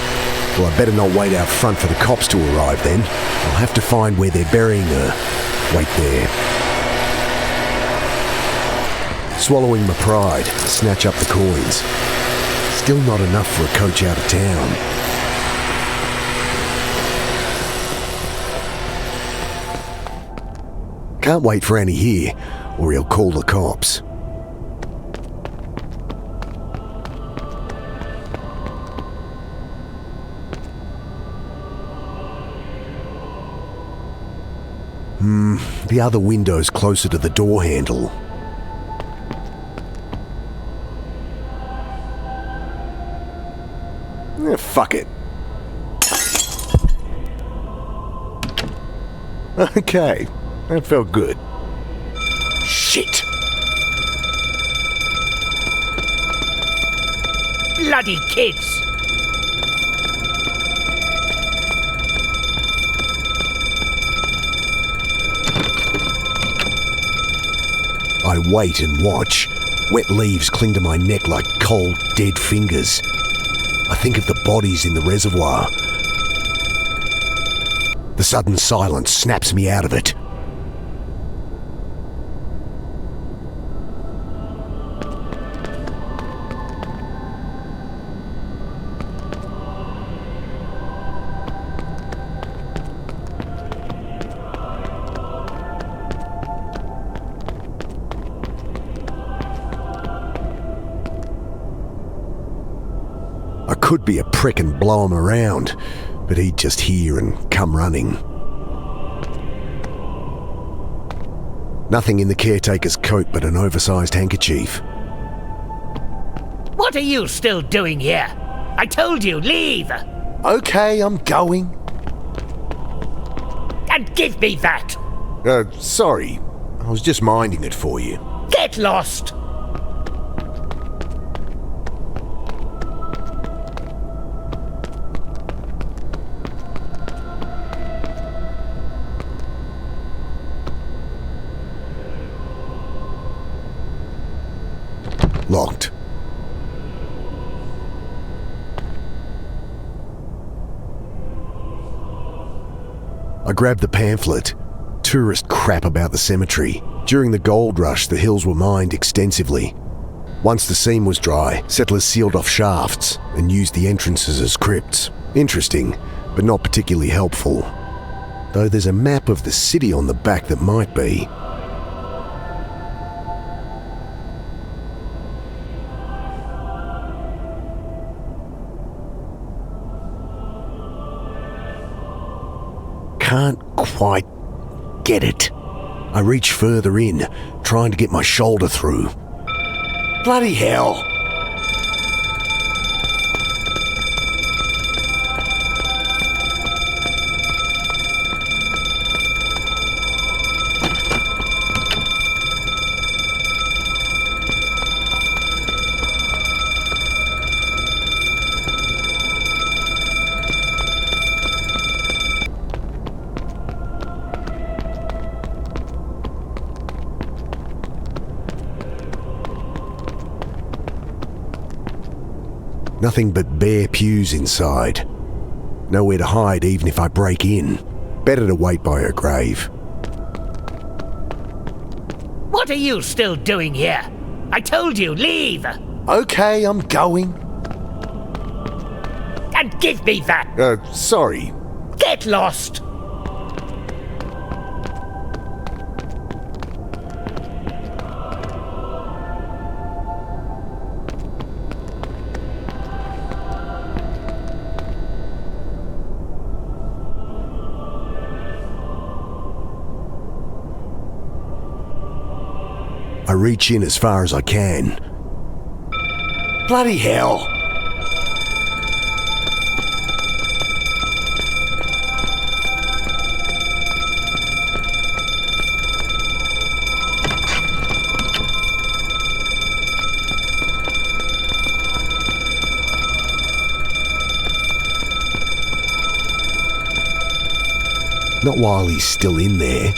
Well, I better not wait out front for the cops to arrive then. I'll have to find where they're burying her. Wait there. Swallowing my pride, snatch up the coins. Still not enough for a coach out of town. Can't wait for Annie here, or he'll call the cops. The other window's closer to the door handle. Fuck it. Okay, that felt good. Shit. Bloody kids. I wait and watch. Wet leaves cling to my neck like cold, dead fingers. I think of the bodies in the reservoir. The sudden silence snaps me out of it. I could be a prick and blow him around, but he'd just hear and come running. Nothing in the caretaker's coat but an oversized handkerchief. What are you still doing here? I told you, leave! Okay, I'm going. And give me that! Sorry. I was just minding it for you. Get lost! Locked. I grabbed the pamphlet. Tourist crap about the cemetery. During the gold rush, the hills were mined extensively. Once the seam was dry, settlers sealed off shafts and used the entrances as crypts. Interesting, but not particularly helpful. though there's a map of the city on the back that might be. Can't quite get it. I reach further in, trying to get my shoulder through. Bloody hell! Nothing but bare pews inside. Nowhere to hide even if I break in. Better to wait by her grave. What are you still doing here? I told you, leave! Okay, I'm going. And give me that! Sorry. Get lost! I reach in as far as I can. Bloody hell! Not while he's still in there.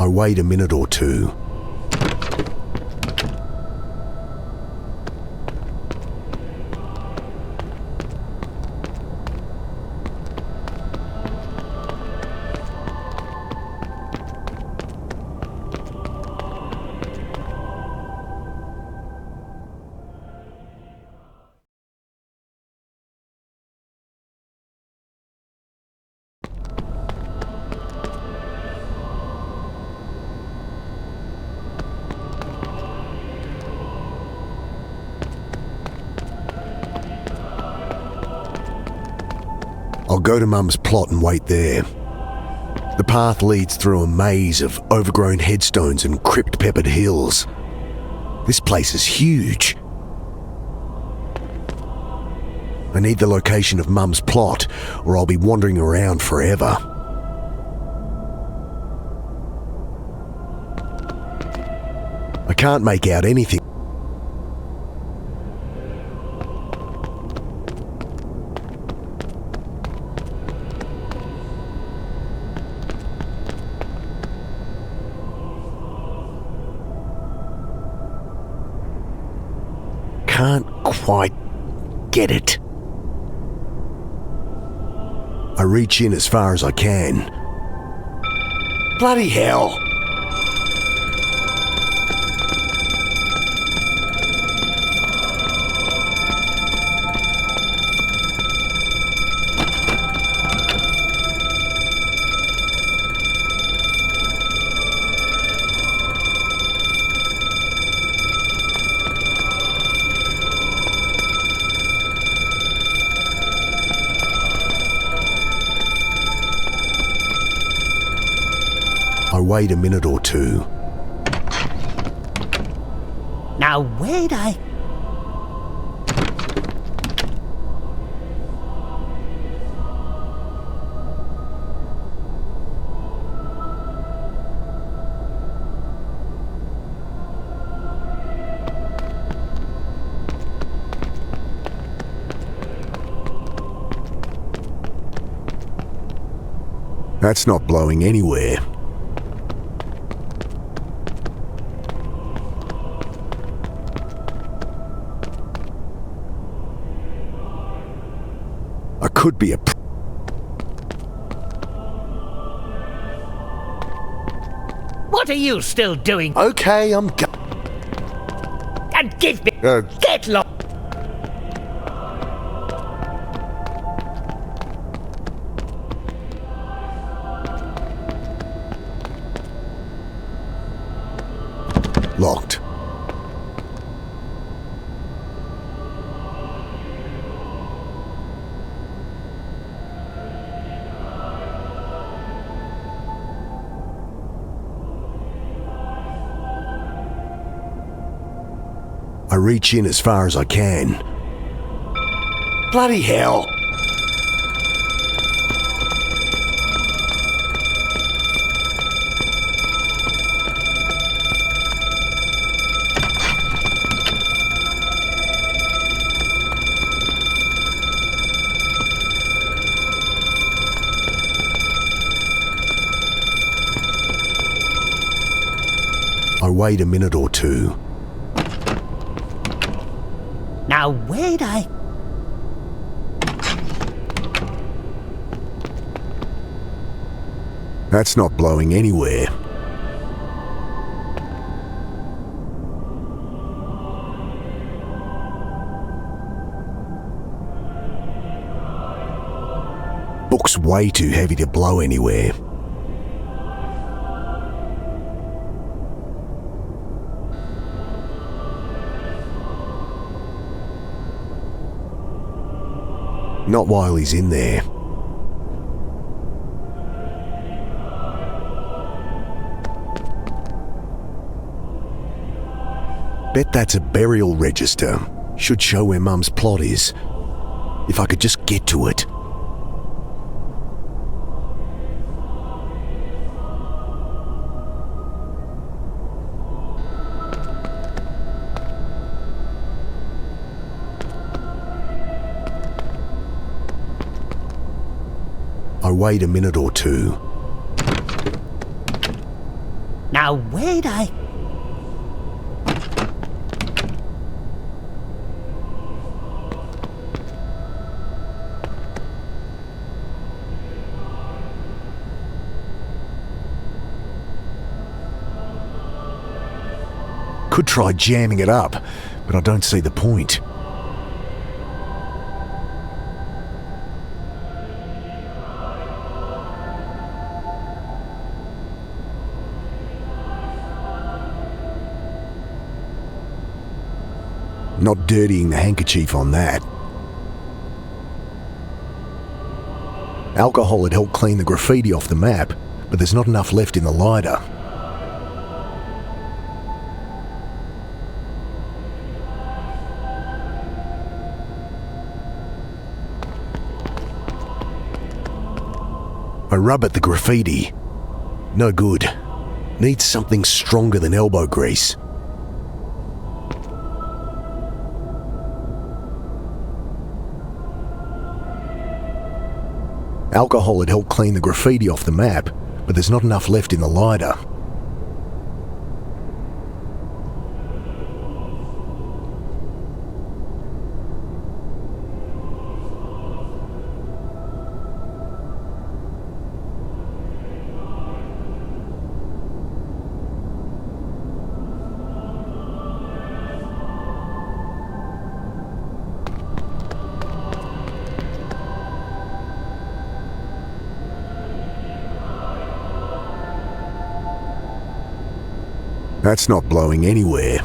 I wait a minute or two. I'll go to Mum's plot and wait there. The path leads through a maze of overgrown headstones and crypt-peppered hills. This place is huge. I need the location of Mum's plot, or I'll be wandering around forever. I can't make out anything. Can't quite get it. I reach in as far as I can. Bloody hell! I wait a minute or two. Now where'd I... That's not blowing anywhere. I could be What are you still doing? Okay, And give me... Get lost! Locked. I reach in as far as I can. Bloody hell! I wait a minute or two. Now where'd I... That's not blowing anywhere. Book's way too heavy to blow anywhere. Not while he's in there. Bet that's a burial register. Should show where Mum's plot is. If I could just get to it. I wait a minute or two. Now where'd I... Could try jamming it up, but I don't see the point. Not dirtying the handkerchief on that. Alcohol had helped clean the graffiti off the map, but there's not enough left in the lighter. I rub at the graffiti. No good. Needs something stronger than elbow grease. Alcohol had helped clean the graffiti off the map, but there's not enough left in the lighter. That's not blowing anywhere.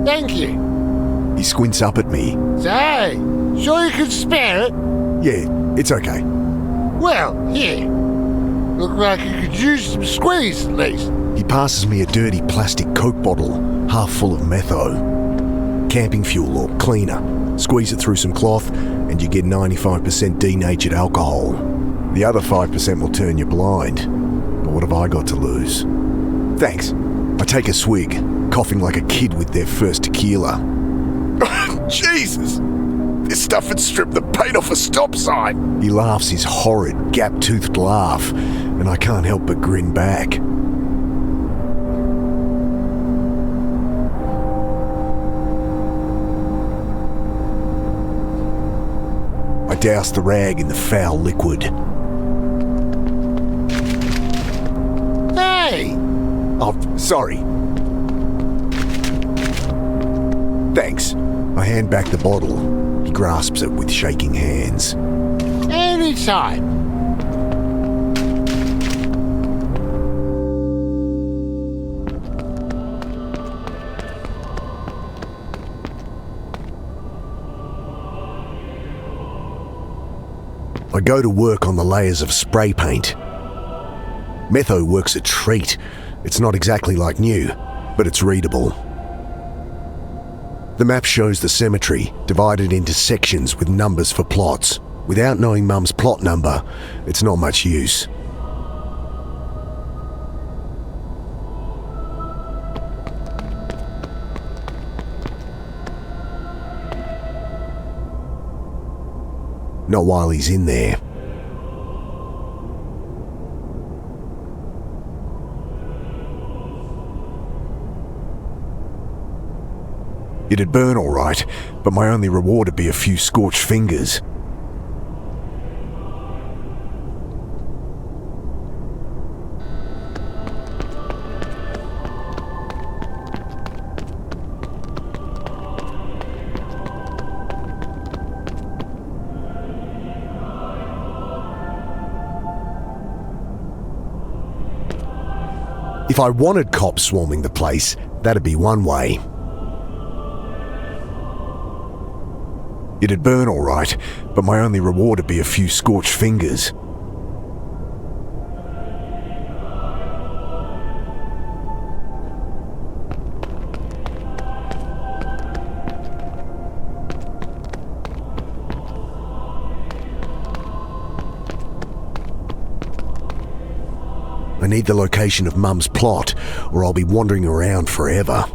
Thank you. He squints up at me. Say, sure you can spare it? Yeah, it's okay. Well, here. Look like you could use some squeeze at least. He passes me a dirty plastic Coke bottle, half full of metho. camping fuel or cleaner. Squeeze it through some cloth and you get 95% denatured alcohol. The other 5% will turn you blind. But what have I got to lose? Thanks. I take a swig, coughing like a kid with their first tequila. Jesus! This stuff would strip the paint off a stop sign. He laughs his horrid, gap-toothed laugh, and I can't help but grin back. I douse the rag in the foul liquid. Hey! Oh, sorry. Thanks. I hand back the bottle. He grasps it with shaking hands. Anytime. I go to work on the layers of spray paint. Metho works a treat. It's not exactly like new, but it's readable. The map shows the cemetery, divided into sections with numbers for plots. Without knowing Mum's plot number, it's not much use. Not while he's in there. It'd burn all right, but my only reward would be a few scorched fingers. If I wanted cops swarming the place, that'd be one way. It'd burn all right, but my only reward would be a few scorched fingers. I need the location of Mum's plot, or I'll be wandering around forever.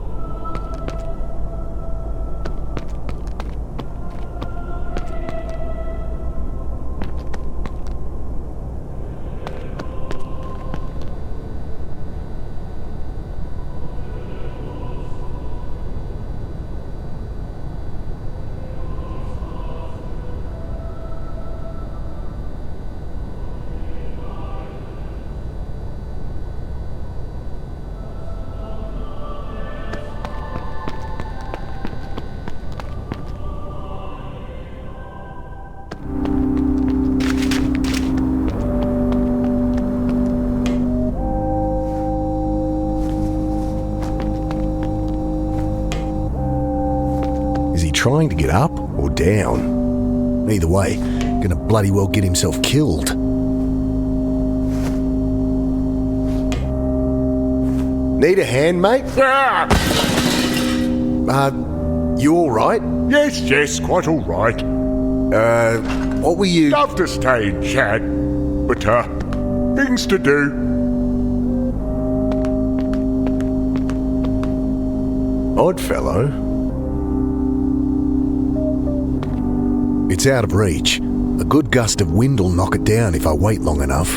Trying to get up or down. Either way, gonna bloody well get himself killed. Need a hand, mate? You all right? Yes, quite all right. What were you... Love to stay and chat, but, things to do. Odd fellow. It's out of reach. A good gust of wind will knock it down if I wait long enough.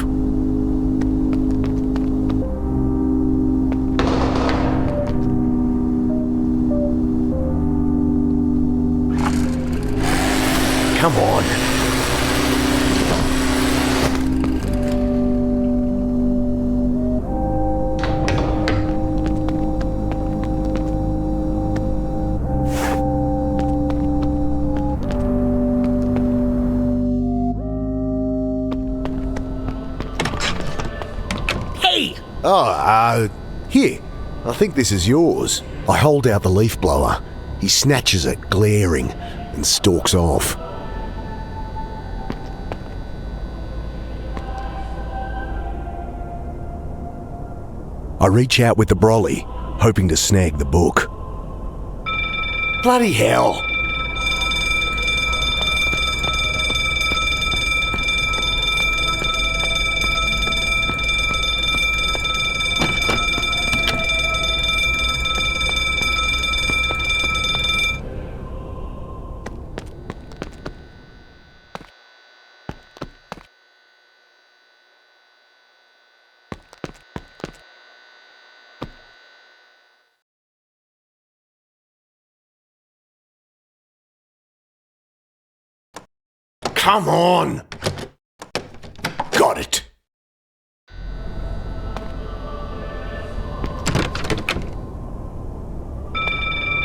Come on. Here, I think this is yours. I hold out the leaf blower. He snatches it, glaring, and stalks off. I reach out with the brolly, hoping to snag the book. Bloody hell. Come on! Got it.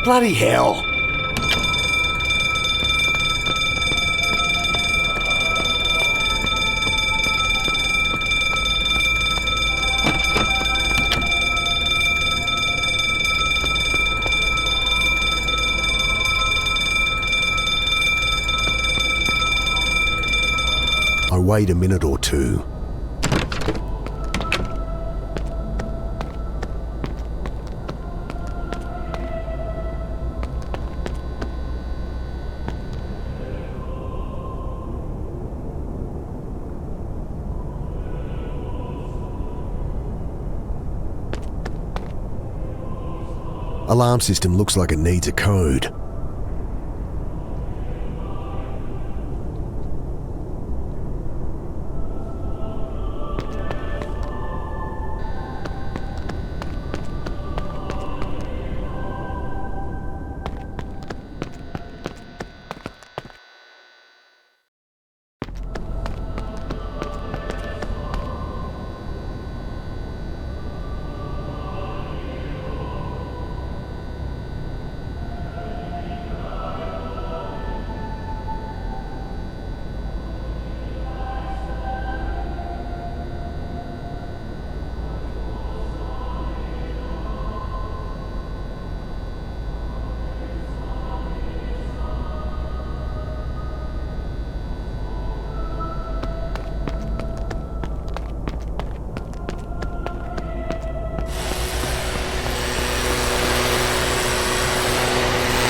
Bloody hell. I wait a minute or two. Alarm system looks like it needs a code.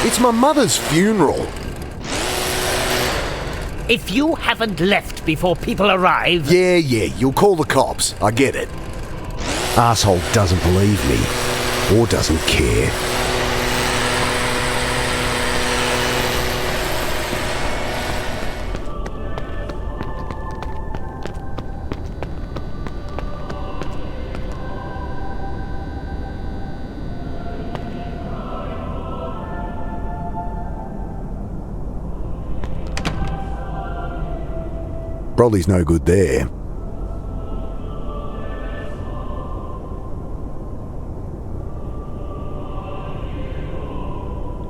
It's my mother's funeral. If you haven't left before people arrive... Yeah, you'll call the cops. I get it. Asshole doesn't believe me. Or doesn't care. Broly's no good there.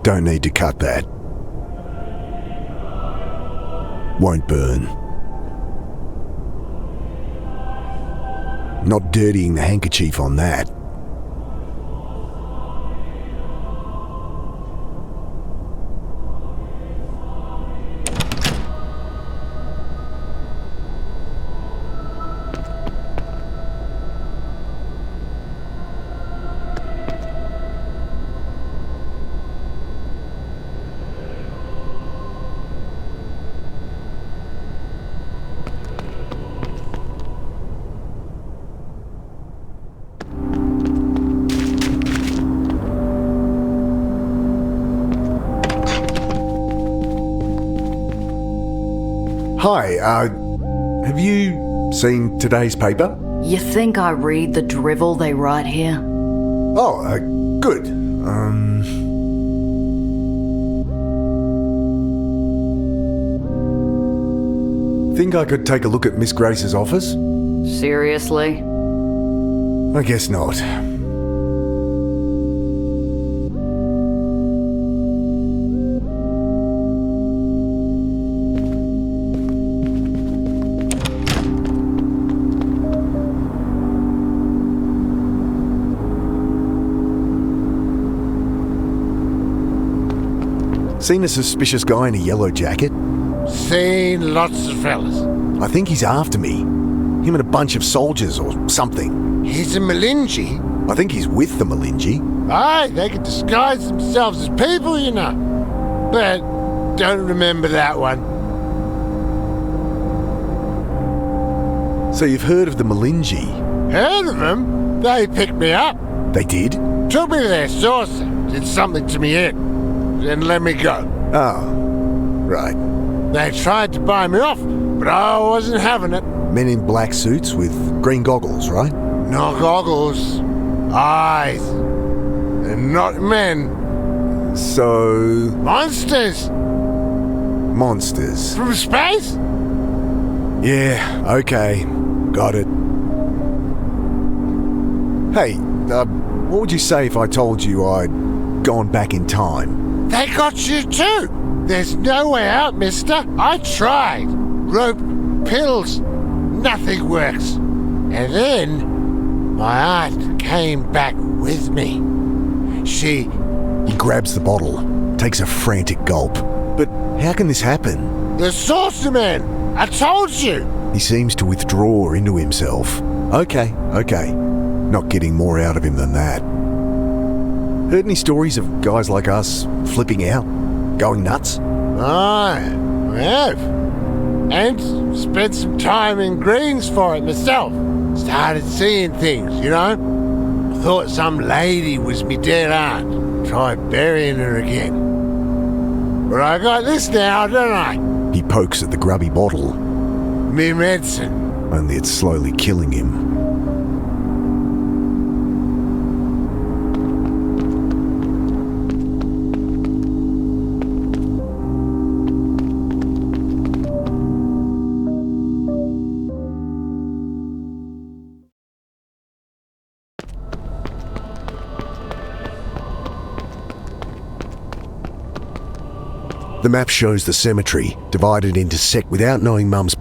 Don't need to cut that. Won't burn. Not dirtying the handkerchief on that. Hi, have you seen today's paper? You think I read the drivel they write here? Oh, good. Think I could take a look at Miss Grace's office? Seriously? I guess not. Seen a suspicious guy in a yellow jacket? Seen lots of fellas. I think he's after me. Him and a bunch of soldiers or something. He's a Malinji. I think he's with the Malinji. Aye, they can disguise themselves as people, you know. But don't remember that one. So you've heard of the Malinji? Heard of them? They picked me up. They did? Took me to their saucer, did something to me head, then let me go. Oh, right. They tried to buy me off, but I wasn't having it. Men in black suits with green goggles, right? Not goggles. Eyes. And not men. So... Monsters. Monsters. From space? Yeah, okay. Got it. Hey, what would you say if I told you I'd gone back in time? They got you too. There's no way out, mister. I tried. Rope, pills, nothing works. And then my aunt came back with me. He grabs the bottle, takes a frantic gulp. But how can this happen? The saucer man! I told you! He seems to withdraw into himself. Okay. Not getting more out of him than that. Heard any stories of guys like us flipping out? Going nuts? I have. And spent some time in Greens for it myself. Started seeing things, you know? Thought some lady was me dead aunt. Tried burying her again. But I got this now, don't I? He pokes at the grubby bottle. Me medicine. Only it's slowly killing him. The map shows the cemetery, divided into without knowing Mum's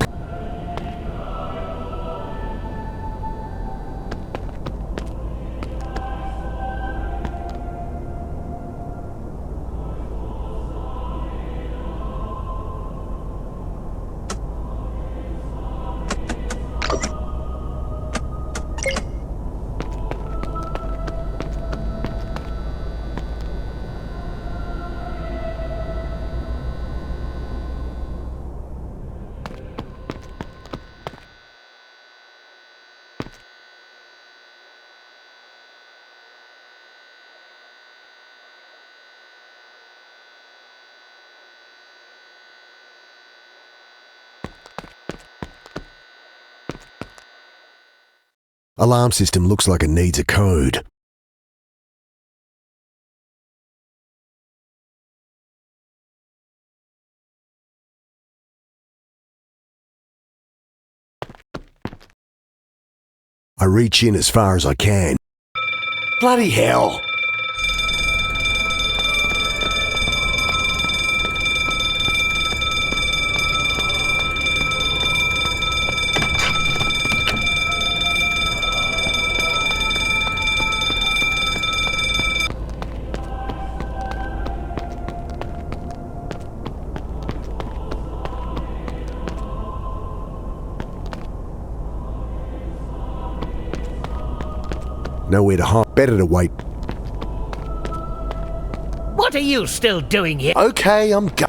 alarm system looks like it needs a code. I reach in as far as I can. Bloody hell! Nowhere to hide. Better to wait. What are you still doing here? Okay, I'm go-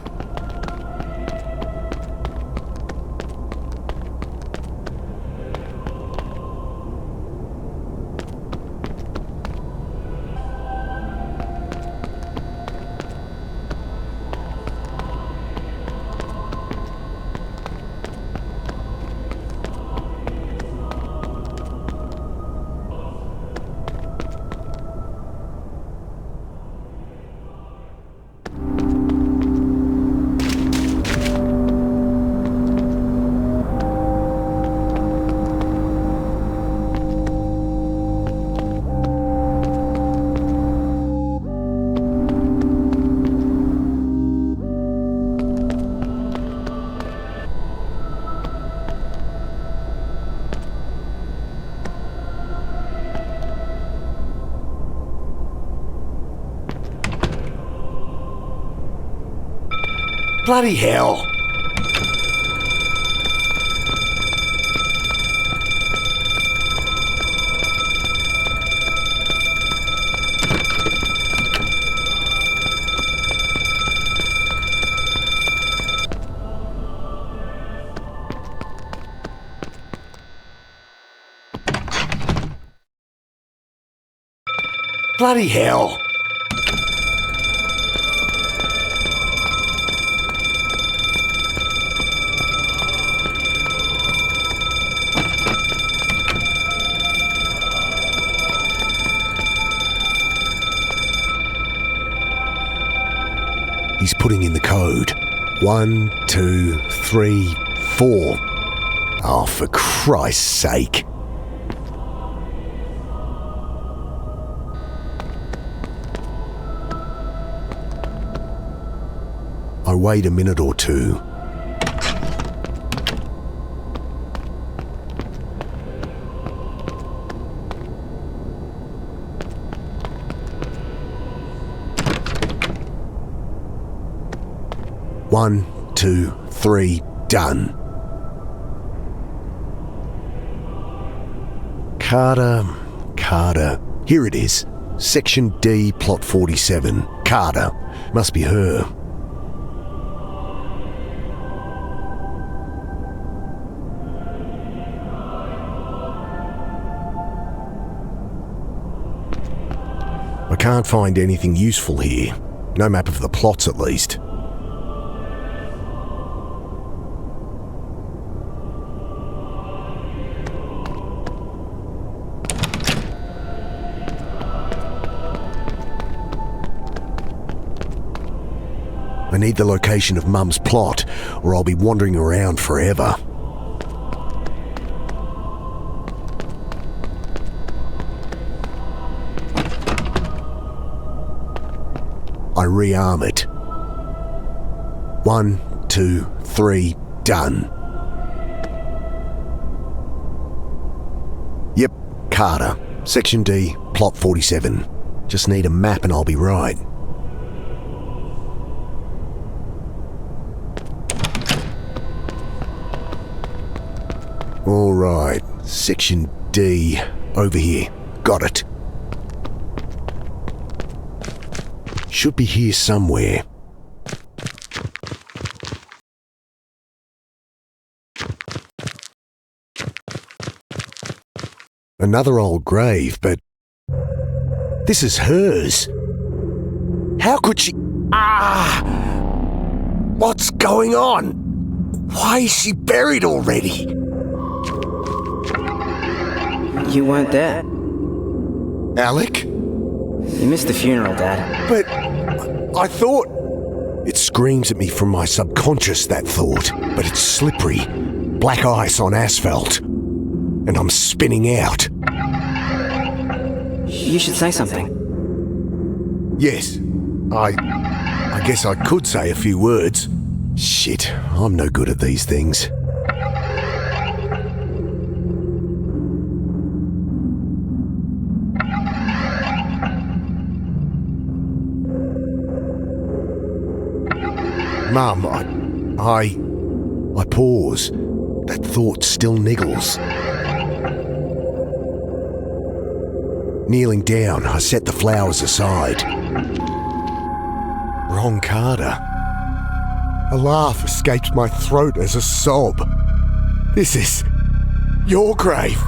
Bloody hell! Bloody hell! He's putting in the code. 1, 2, 3, 4. Oh, for Christ's sake. I wait a minute or two. One, 2, 3, done. Carter. Here it is. Section D, plot 47. Carter. Must be her. I can't find anything useful here. No map of the plots, at least. I need the location of Mum's plot, or I'll be wandering around forever. I rearm it. 1, 2, 3, done. Yep, Carter. Section D, plot 47. Just need a map and I'll be right. All right, Section D, over here. Got it. Should be here somewhere. Another old grave, but this is hers. How could she... What's going on? Why is she buried already? You weren't there. Alec? You missed the funeral, Dad. But I thought... It screams at me from my subconscious, that thought. But it's slippery. Black ice on asphalt. And I'm spinning out. You should say something. Yes. I guess I could say a few words. Shit, I'm no good at these things. Mum, I pause. That thought still niggles. Kneeling down, I set the flowers aside. Wrong Carter. A laugh escaped my throat as a sob. This is your grave.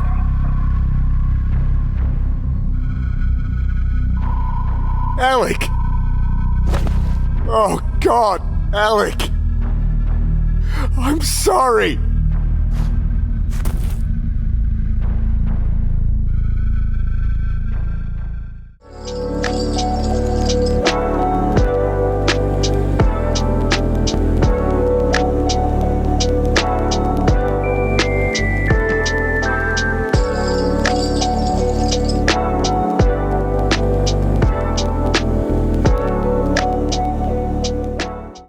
Alec! Oh God, Alec! I'm sorry!